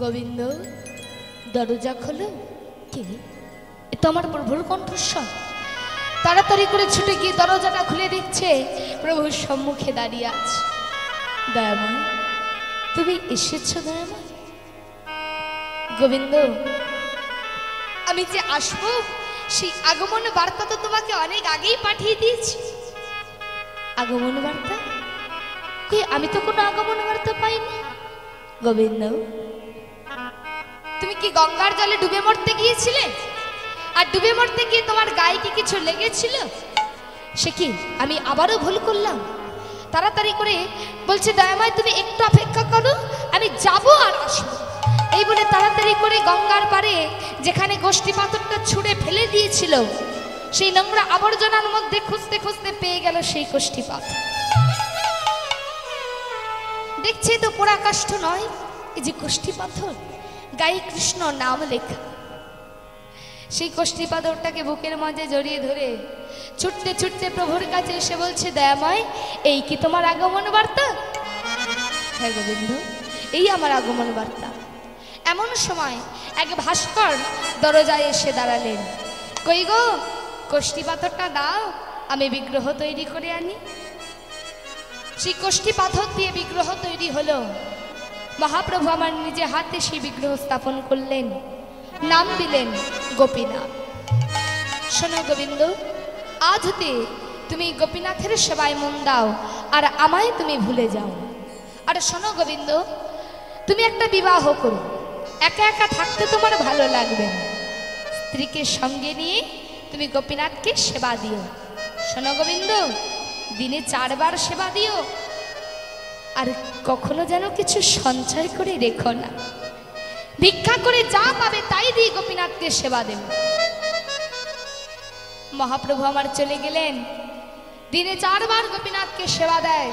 গোবিন্দ দরজা খোলো। কে? এ তো আমার প্রভুর কণ্ঠস্বর। তাড়াতাড়ি করে ছুটে গিয়ে দরজাটা খুলে দেখছে প্রভুর সম্মুখে দাঁড়িয়ে আছে। দয়াময়, তুমি এসেছো দয়াময়? গোবিন্দ, আমি যে আসবো সেই আগমন বার্তা তো তোমাকে অনেক আগেই পাঠিয়ে দিয়েছি। আগমন বার্তা? কই, আমি তো কোনো আগমন বার্তা পাইনি। গোবিন্দ, তুমি কি গঙ্গার জলে ডুবে মরতে গিয়েছিলে? আর ডুবে মরতে গিয়ে তোমার গায়ে কি কিছু লেগেছিল? সে কি আমি আবারও ভুল করলাম? তাড়াতাড়ি করে বলছে, দয়াময় তুমি একটু অপেক্ষা করো, আমি যাব আর আসবো। এই বলে তাড়াতাড়ি করে গঙ্গার পাড়ে যেখানে গোষ্ঠী পাথরটা ছুঁড়ে ফেলে দিয়েছিল সেই নোংরা আবর্জনার মধ্যে খুঁজতে খুঁজতে পেয়ে গেল সেই কষ্টি পাথর। দেখছে তো পোড়া কাষ্ঠ নয়, এই যে কষ্টি পাথর, গায়ে কৃষ্ণ নাম লেখা। সেই কষ্টি পাথরটাকে বুকের মাঝে জড়িয়ে ধরে ছুটতে ছুটতে প্রভুর কাছে এসে বলছে, দয়াময়, এই কি তোমার আগমন বার্তা? হ্যাঁ গোবিন্দ, এই আমার আগমন বার্তা। এমন সময় এক ভাস্কর দরজায় এসে দাঁড়ালেন। কই গো, কষ্টি পাথরটা দাও, আমি বিগ্রহ তৈরি করে আনি। সেই কষ্টি পাথর দিয়ে বিগ্রহ তৈরি হলো। মহাপ্রভু আমার নিজে হাতে সেই বিগ্রহ স্থাপন করলেন, নাম দিলেন গোপীনাথ। শোনো গোবিন্দ, আজ হতে তুমি গোপীনাথের সেবায় মন দাও আর আমায় তুমি ভুলে যাও। আর শোনো গোবিন্দ, তুমি একটা বিবাহ করো, একা একা থাকতে তোমার ভালো লাগবে না, স্ত্রীকে সঙ্গে নিয়ে তুমি গোপীনাথকে সেবা দিও। শোনো গোবিন্দ, দিনে 4 বার সেবা দিও, আর কখনো যেন কিছু সঞ্চয় করে রেখো না। ভিক্ষা করে যা পাবে তাই দিয়ে গোপীনাথকে সেবা দেব। মহাপ্রভু আমার চলে গেলেন, দিনে 4 বার গোপীনাথকে সেবা দেয়।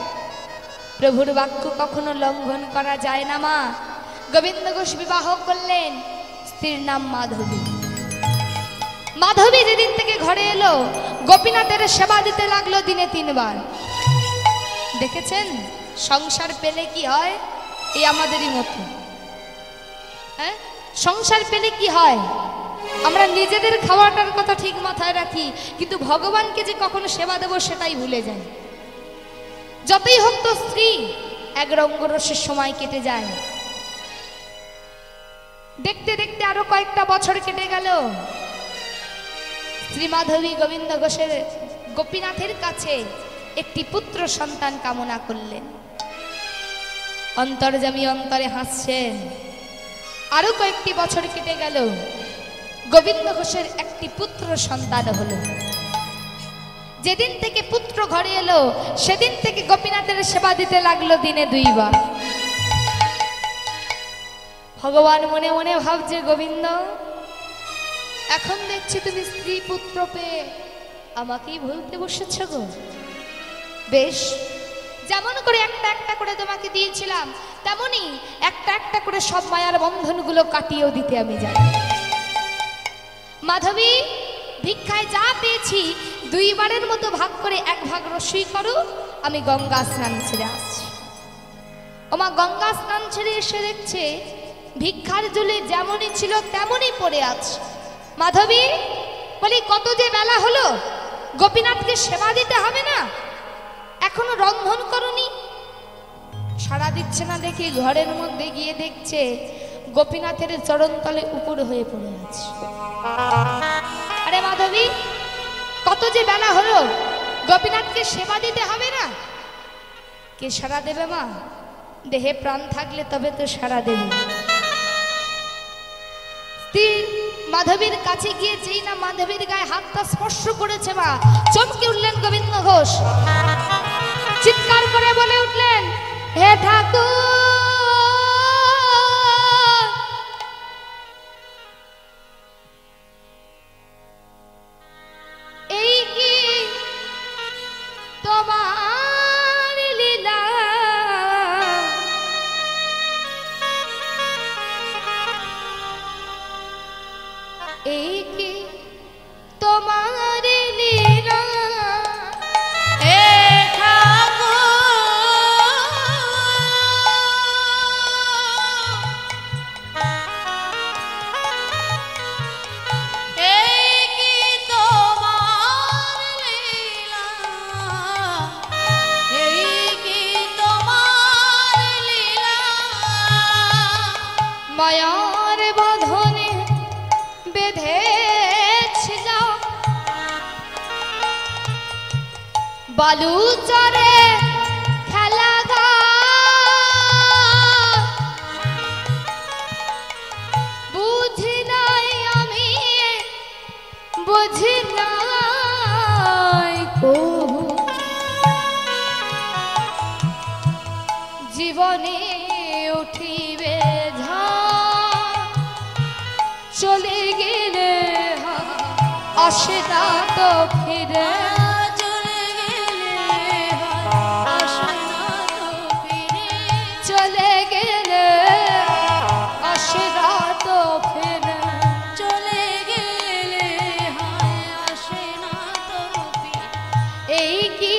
প্রভুর বাক্য কখনো লঙ্ঘন করা যায় না। মা গোবিন্দ ঘোষ বিবাহ করলেন, স্ত্রীর নাম মাধবী। মাধবী যেদিন থেকে ঘরে এলো, গোপীনাথের সেবা দিতে লাগলো দিনে 3 বার। দেখেছেন সংসার পেলে কি হয়? এই আমাদেরই মতো। হ্যাঁ, সংসার পেলে কি হয়? আমরা নিজেদের খাওয়াটার কথা ঠিক মাথায় রাখি, কিন্তু ভগবানকে যে কখনো সেবা দেব সেটাই ভুলে যাই। যতই হোক তো স্ত্রী, এক রঙ্গরসের সময় কেটে যায়। দেখতে দেখতে আরো কয়েকটা বছর কেটে গেল। শ্রী মাধবী গোবিন্দ ঘোষের গোপীনাথের কাছে একটি পুত্র সন্তান কামনা করলেন। অন্তর্যামী অন্তরে হাসছেন। আরো কয়েকটি বছর কেটে গেল, গোবিন্দ ঘোষের একটি পুত্র সন্তান হলো। যেদিন থেকে পুত্র ঘরে এলো, সেদিন থেকে গোপীনাথের সেবা দিতে লাগলো দিনে 2 বার। ভগবান মনে মনে ভাবছে, গোবিন্দ, এখন দেখছি তুমি স্ত্রী পুত্র পেয়ে আমাকেই ভুলতে বসেছ গো। বেশ, যেমন করে একটা একটা করে তোমাকে দিয়েছিলাম, তেমনি একটা একটা করে সব মায়ার বন্ধনগুলো কাটিয়েও দিতে আমি জানি। মাধবী, ভিক্ষায় যা পেয়েছি 2 বারের মতো ভাগ করে 1 ভাগ রসই করো, আমি গঙ্গা স্নান ছেড়ে আসছি। ওমা গঙ্গা স্নান ছেড়ে এসে দেখছে ভিক্ষার জলে যেমনই ছিল তেমনই পড়ে আছে। মাধবী বলি, কত যে বেলা হলো, গোপীনাথকে সেবা দিতে হবে না? এখনো রন্ধন করনি? সাড়া দিচ্ছে না দেখি ঘরের মধ্যে গিয়ে দেখছে গোপীনাথের চরণতলে উপর হয়ে পড়ে আছে। আরে মাধবী, কত যে বেলা হলো, গোপীনাথকে সেবা দিতে হবে না? কে সাড়া দেবে মা? দেহে প্রাণ থাকলে তবে তো সাড়া দেবে। স্ত্রী মাধবীর কাছে গিয়ে যেই না মাধবীর গায়ে হাতটা স্পর্শ করেছে, মা চমকে উঠলেন গোবিন্দ ঘোষ। চিৎকার করে বলে উঠলেন, হে ঠাকুর, এই কি তোমার লীলা? এই কি তোমার লীলা? মায়ার বাঁধনে বেঁধেছিল বালুচরে খেলা, বুঝি নাই আমি, বুঝি নাই কবু, জীবনে উঠিবে ঝড়, চলে গেলে আসে না তো ফিরে চলে গেলে আসে না তো ফিরে চলে গেলে আসে না তো ফিরে চলে গেলে আসে না তো ফিরে এই কি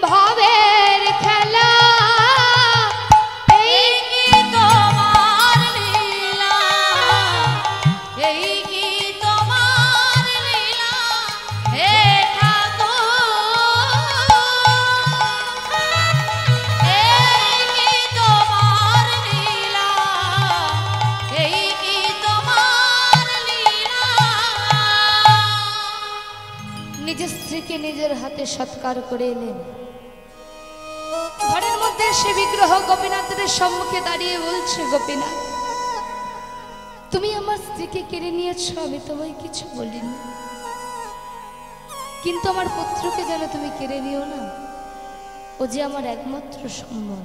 ভাবের খেলা এই কি তোমার লীলা এই কি তোমার লীলা হে ঠাকুর এই কি তোমার লীলা এই কি তোমার লীলা নিজের স্ত্রীকে নিজের হাতে সৎকার করে এলেন। ঘরের মধ্যে সে বিগ্রহ গোপীনাথের সম্মুখে দাঁড়িয়ে বলছে, গোপীনাথ তুমি আমার স্ত্রীকে কেড়ে নিয়েছো, আমি তোমায় কিছু বলিনি, কিন্তু আমার পুত্রকে যেন তুমি কেড়ে নিও না, ও যে আমার একমাত্র সম্বল।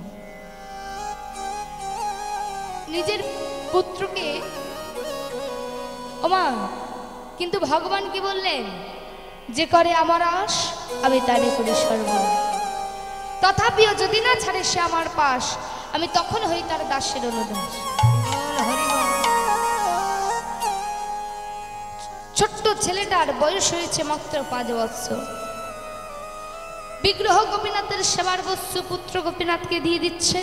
নিজের পুত্রকে ওমা, কিন্তু ভগবান কি বললেন, যে করে আমার আশ আমি তারই করি সর্বনাশ, তথাপিও যদি না ছাড়ে সে আমার পাশ, আমি তখন হই তার দাসের অনুদাস। ছোট্ট ছেলেটার বয়স হয়েছে মাত্র 5 বছর। বিগ্রহ গোপীনাথের সেবার বস্তু পুত্র গোপীনাথকে দিয়ে দিচ্ছে,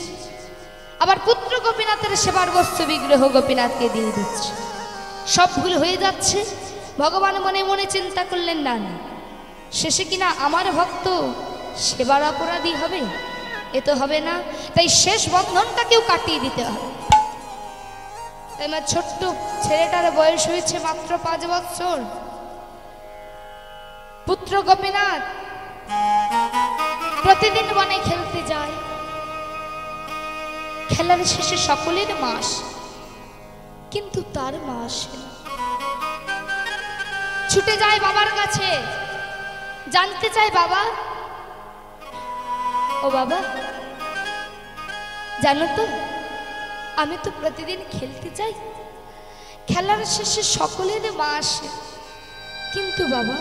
আবার পুত্র গোপীনাথের সেবার বস্তু বিগ্রহ গোপীনাথকে দিয়ে দিচ্ছে। সব ভুল হয়ে যাচ্ছে। ভগবান মনে মনে চিন্তা করলেন, না না, শেষে কিনা আমার ভক্ত সেবার অপরাধী হবে, এ তো হবে না, তাই শেষ বন্ধনটাকেও কাটিয়ে দিতে হবে। তাই আমার ছোট্ট ছেলেটার বয়স হয়েছে মাত্র 5 বছর। পুত্র গোপীনাথ প্রতিদিন বনে খেলতে যায়, খেলার শেষে সকলের মাস, কিন্তু তার মা আসে না। ছুটে যায় বাবার কাছে, জানতে চায়, বাবা ও বাবা, জানো তো আমি তো প্রতিদিন খেলতে যাই, খেলার শেষে সকলের মা আসে, কিন্তু বাবা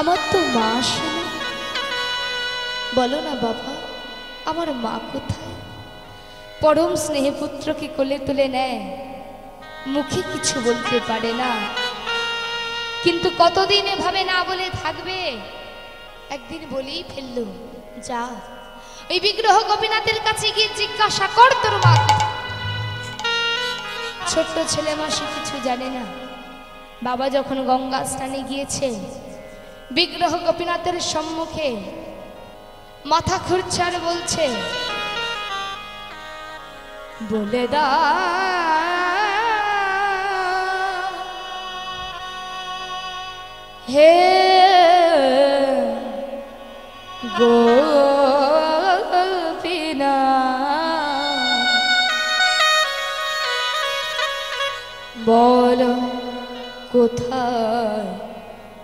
আমার তো মা আসে না, বলো না বাবা আমার মা কোথায়? পরম স্নেহে পুত্রকে কোলে তুলে নেয়, মুখে কিছু বলতে পারে না, কিন্তু কতদিন এভাবে না বলে থাকবে? একদিন বলেই ফেললো, যা ওই বিগ্রহ গোপীনাথের কাছে গিয়ে জিজ্ঞাসা কর তোর মা। ছোট্ট ছেলে মাসে কিছু জানে না। বাবা যখন গঙ্গা স্নানে গিয়েছে, বিগ্রহ গোপীনাথের সম্মুখে মাথা খুঁড়ছে আর বলছে, বলে দা হে গোপীনাথ, বলো কোথায়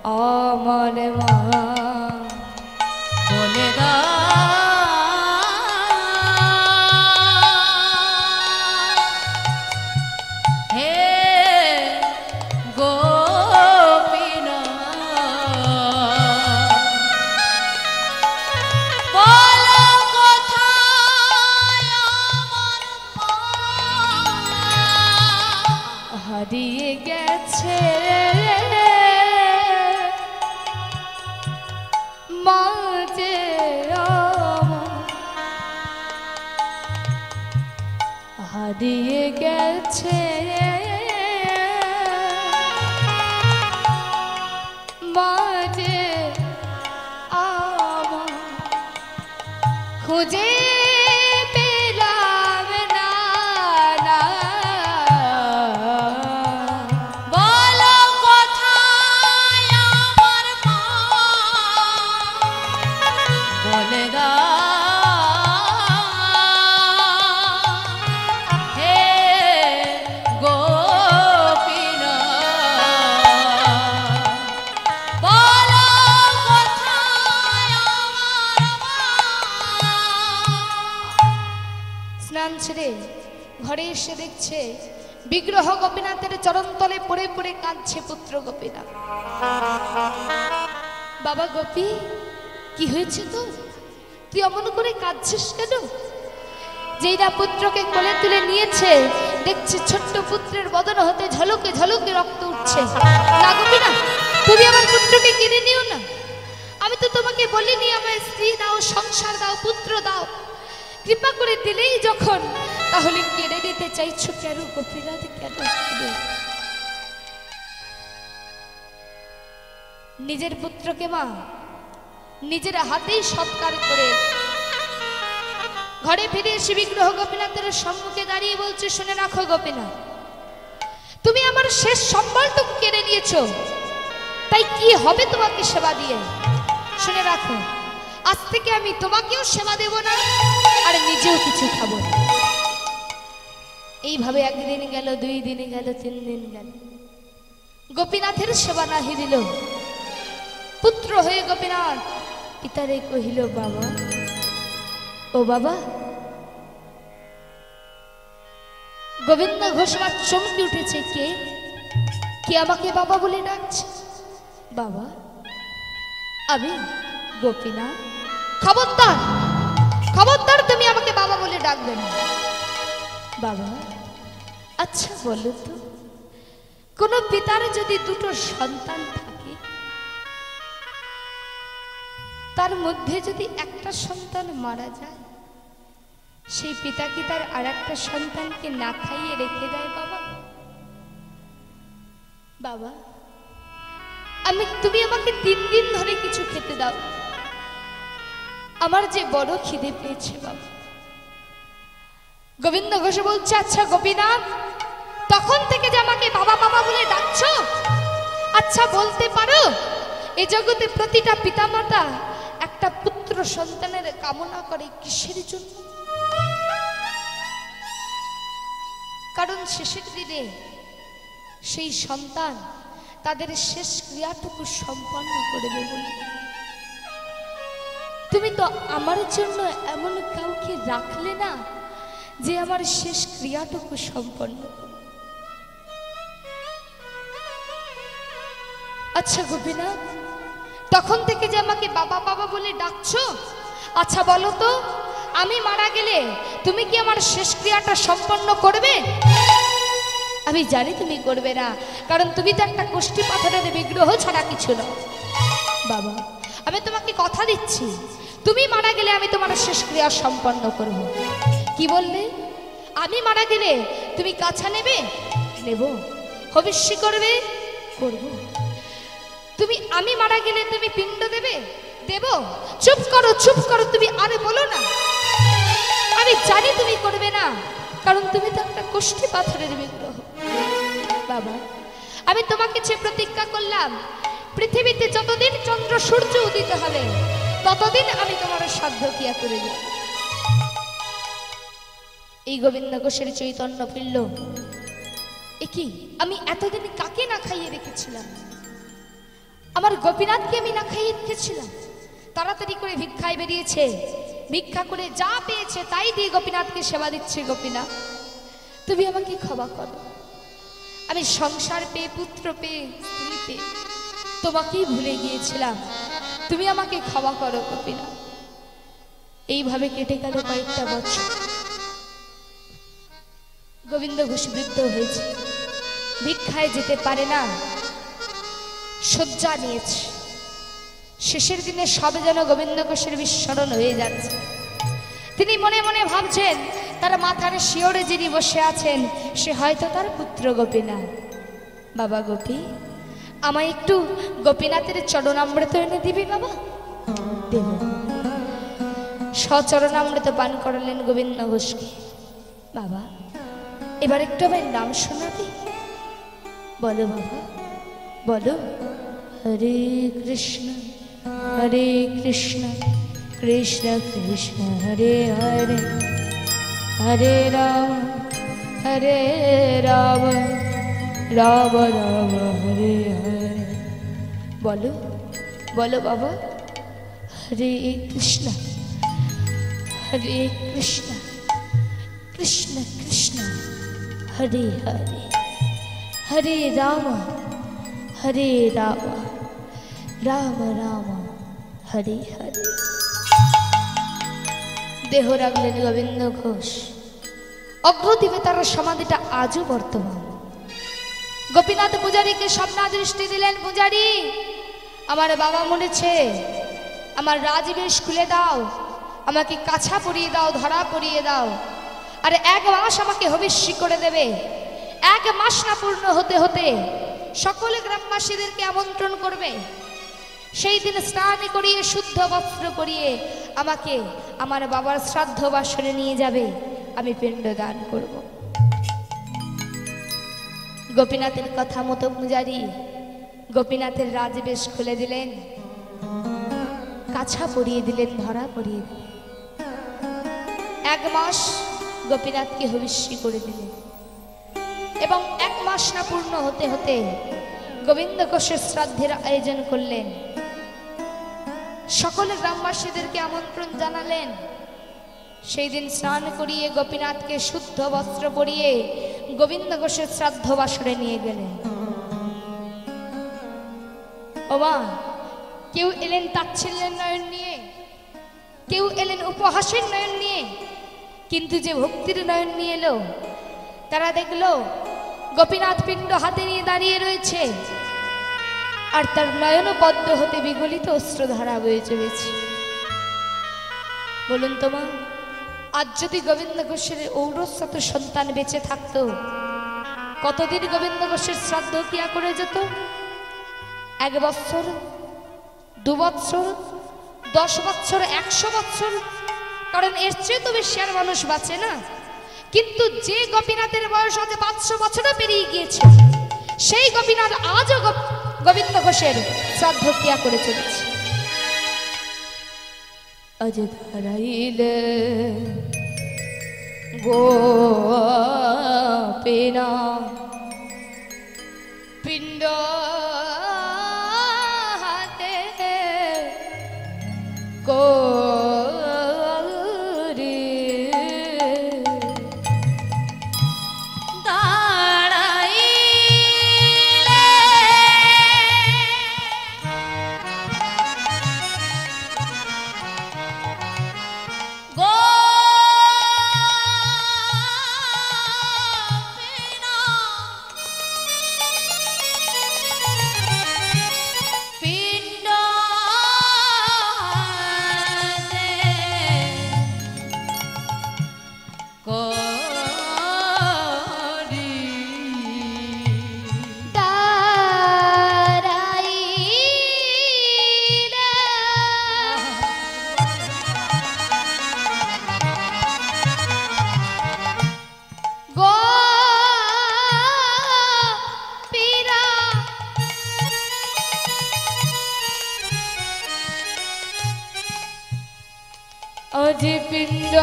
আমার মা? বলে দা হে গোপীনাথ, বলো কোথায় আমার মা? হারিয়ে গেছে মাঝে হারিয়ে গেছে মাঝে আমার, খুঁজে পেলাম না, না বলো কোথায় আমার মা? বলে দা হে গোপীনাথ, বলো কোথায় আমার মা? স্নান ছেড়ে ঘরে এসে দেখছে বিগ্রহ গোপীনাথের চরণতলে পড়ে পড়ে কাঁদছে পুত্র গোপীনাথ। বাবা গোপী, কি হয়েছে তোর? তুই অমন করে কাঁদছিস কেন? যেই না পুত্রকে কোলে তুলে নিয়েছে, দেখছে ছোট্ট পুত্রের বদন হতে ঝলকে ঝলকে রক্ত উঠছে। না গোপীনাথ, তুমি আমার পুত্রকে কেড়ে নিও না। আমি তো তোমাকে বলিনি আমায় স্ত্রী দাও, সংসার দাও, পুত্র দাও। কৃপা করে দিলেই যখন, তাহলে কেড়ে নিতে চাইছো কেন গোপীনাথ? কেন? নিজের পুত্রকে মা নিজের হাতেই সৎকার করে ঘরে ফিরে এসে বিগ্রহ গোপীনাথের সম্মুখে দাঁড়িয়ে বলছে, শুনে রাখো গোপীনাথ, তুমি আমার শেষ সম্বলটুকু কেড়ে নিয়েছো, তাই কি হবে তোমাকে সেবা দিয়ে? শুনে রাখো, আজ থেকে আমি তোমাকেও সেবা দেব না, আর নিজেও কিছু খাবো না। এইভাবে একদিন গেল, 2 দিন গেল, 3 দিন গেল, গোপীনাথের সেবা নাহি দিল। পুত্র হয়ে গোপীনাথ পিতারে কহিল, বাবা, ও বাবা। গোবিন্দ ঘোষ চমকে উঠেছে, কে কে আমাকে বাবা বলে ডাকছে? বাবা, আমি গোপীনাথ। খবরদার, খবরদার, তুমি আমাকে বাবা বলে ডাকবে না। বাবা, আচ্ছা বলো তো, কোন পিতার যদি 2টো সন্তান থাকে, তার মধ্যে যদি একটা সন্তান মারা যায়, সেই পিতা কি তার আর একটা সন্তানকে না খাইয়ে রেখে দেয়? বাবা, বাবা, তুমি আমাকে 3 দিন ধরে কিছু খেতে দাও, আমার যে বড় খিদে পেয়েছে বাবা। গোবিন্দ ঘোষ বলছে, আচ্ছা গোপীনাথ, তখন থেকে যে আমাকে বাবা বাবা বলে ডাকছো, আচ্ছা বলতে পারো, এই জগতে প্রতিটা পিতামাতা একটা পুত্র সন্তানের কামনা করে কিসের জন্য? কারণ শেষের দিনে সেই সন্তান তাদের শেষ ক্রিয়াটুকু সম্পন্ন করবে বলে। তুমি তো আমার জন্য এমন কাউকে রাখলে না যে আমার শেষ ক্রিয়াটুকু সম্পন্ন করবে। আচ্ছা গোপীনাথ, তখন থেকে যে আমাকে বাবা বাবা বলে ডাকছো, আচ্ছা বলো তো, আমি মারা গেলে তুমি কি আমার শেষ ক্রিয়াটা সম্পন্ন করবে? আমি জানি তুমি করবে না, কারণ তুমি তো একটা কোষ্ঠী পাথরের বিগ্রহ ছাড়া কিছু না। বাবা, আমি তোমাকে কথা দিচ্ছি, তুমি মারা গেলে আমি তোমার শেষ ক্রিয়া সম্পন্ন করব। কি বললে? আমি মারা গেলে তুমি কাছা নেবে? নেব। হবিষ্যি করবে? করব। আমি মারা গেলে তুমি পিণ্ড দেবে? দেব। চুপ করো, চুপ করো, তুমি আরে বলো না। আমি জানি তুমি করবে না, কারণ তুমি তো একটা কোষ্ঠী পাথরের বিগ্রহ। বাবা, আমি তোমাকে যে প্রতিজ্ঞা করলাম, পৃথিবীতে যতদিন চন্দ্র সূর্য উদিত হবে ততদিন আমি তোমার সাধ্য ক্রিয়া করে যাব। এই গোবিন্দ ঘোষের চৈতন্য ফিরল, এ কি, আমি এতদিন কাকে না খাইয়ে রেখেছিলাম? আমার গোপীনাথকে আমি না খাইয়ে রেখেছিলাম। তাড়াতাড়ি করে ভিক্ষায় বেরিয়েছে, ভিক্ষা করে যা পেয়েছে তাই দিয়ে গোপীনাথকে সেবা দিচ্ছে। গোপীনাথ, তুমি আমাকে ক্ষমা করো, আমি সংসার পেয়ে, পুত্র পেয়ে, স্ত্রী পেয়ে তোমাকেই ভুলে গিয়েছিলাম, তুমি আমাকে ক্ষমা করো গোপীনাথ। এইভাবে কেটে গেল কয়েকটা বছর। গোবিন্দ ঘোষ বৃদ্ধ হয়েছে, ভিক্ষায় যেতে পারে না, শয্যা নিয়েছে। শেষের দিনে সবে যেন গোবিন্দ ঘোষের বিস্মরণ হয়ে যাচ্ছে। তিনি মনে মনে ভাবছেন, তার মাথার শিওরে যিনি বসে আছেন সে হয়তো তার পুত্র গোপীনাথ। বাবা গোপী, আমায় একটু গোপীনাথের চরণামৃত এনে দিবি বাবা? দেব। সচরণামৃত পান করালেন গোবিন্দ ঘোষকে। বাবা, এবার একটু আমার নাম শোনাবি? বলো বাবা, বলো। হরে কৃষ্ণ হরে কৃষ্ণ কৃষ্ণ কৃষ্ণ হরে হরে, হরে রাম রাম রাম হরে হরে। বলো, বলো বাবা। হরে কৃষ্ণ কৃষ্ণ কৃষ্ণ হরে হরে হরে রাম হরে রাম রাম রাম হরে হরে। দেহ রাখলেন গোবিন্দ ঘোষ। অগ্রদ্বীপে তার সমাধিটা আজও বর্তমান। গোপীনাথ পূজারীকে স্বপ্নাদৃষ্টি দিলেন, পূজারী আমার বাবা মরেছে, আমার রাজবেশ খুলে দাও, আমাকে কাছা পরিয়ে দাও, ধরা পরিয়ে দাও, আর 1 মাস আমাকে হবিষ্যি করে দেবে। 1 মাস না পূর্ণ হতে হতে সকলে গ্রামবাসীদেরকে আমন্ত্রণ করবে। সেই দিন স্নান করিয়ে শুদ্ধ বস্ত্র পরিয়ে আমাকে আমার বাবার শ্রাদ্ধ বাসনে নিয়ে যাবে, আমি পিণ্ডদান করব। গোপীনাথের কথা মতো পূজারী গোপীনাথের রাজবেশ খুলে দিলেন, কাছা পরিয়ে দিলেন, ধরা পরিয়ে দিলেন। 1 মাস গোপীনাথকে হবিষ্যি করে দিলেন এবং 1 মাস না পূর্ণ হতে হতে গোবিন্দ ঘোষের শ্রাদ্ধের আয়োজন করলেন। সকল গ্রামবাসীদেরকে আমন্ত্রণ জানালেন। সেই দিন স্নান করিয়ে গোপীনাথকে শুদ্ধ বস্ত্র পরিয়ে গোবিন্দ ঘোষের শ্রাদ্ধ বাসরে নিয়ে গেলেন। ওমা, কেউ এলেন তাচ্ছিল্যের নয়ন নিয়ে, কেউ এলেন উপহাসের নয়ন নিয়ে, কিন্তু যে ভক্তির নয়ন নিয়ে এলো, তারা দেখলো গোপীনাথ পিণ্ড হাতে নিয়ে দাঁড়িয়ে রয়েছে আর তার নয়ন পদ্ম হতে বিগলিত অশ্রুধারা বয়ে চলেছে। বলুন তো মা, আজ যদি গোবিন্দ ঘোষের ঔরস্বত সন্তান বেঁচে থাকতো, কতদিন গোবিন্দ ঘোষের শ্রাদ্ধ ক্রিয়া করে যেত? 1 বৎসর, 2 বৎসর, 10 বৎসর, 100 বৎসর, কারণ এর চেয়ে তো বেশি আর মানুষ বাঁচে না। কিন্তু যে গোপীনাথের বয়স আজ 500 বছরও পেরিয়ে গিয়েছে, সেই গোপীনাথ আজও গোবিন্দ ঘোষের শ্রাদ্ধ ক্রিয়া করে চলেছে। আজ ধরাইলে গোপীনাথ পিণ্ড হাতে করে দাঁড়াইলে পিণ্ড করি দাঁড়াইলে গোপীনাথ আজ পিণ্ড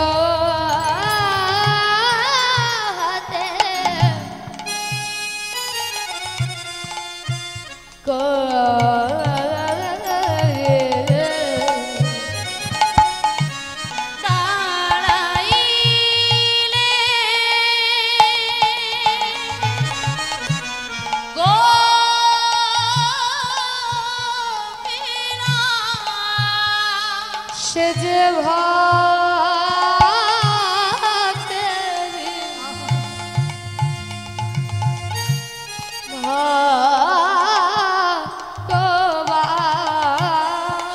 হাতে করে দাঁড়াইলে গোপীনাথ সে যে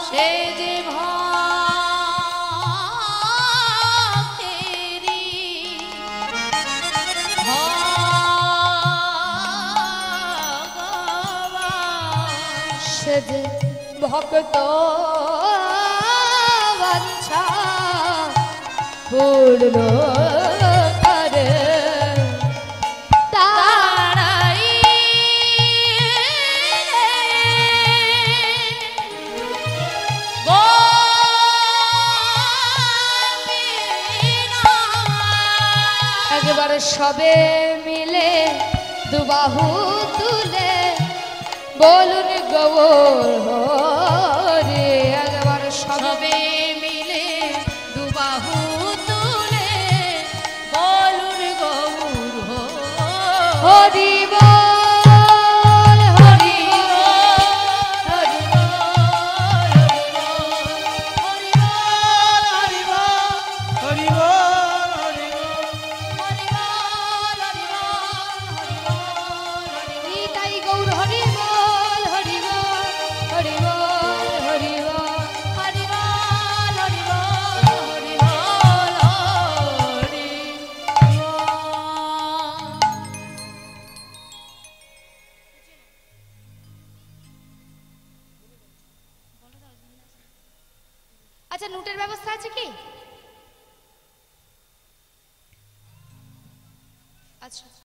সে যে ভক্তেরি ভগবান সে যে ভক্ত বাঞ্ছা পূর্ণ করে একবার সবে মিলে দুবাহু তুলে বলুন গৌর হরে। একবার সবে সবে মিলে দুবাহু তুলে বলুন গৌর আচ্ছা নোটের ব্যবস্থা আছে কি? আচ্ছা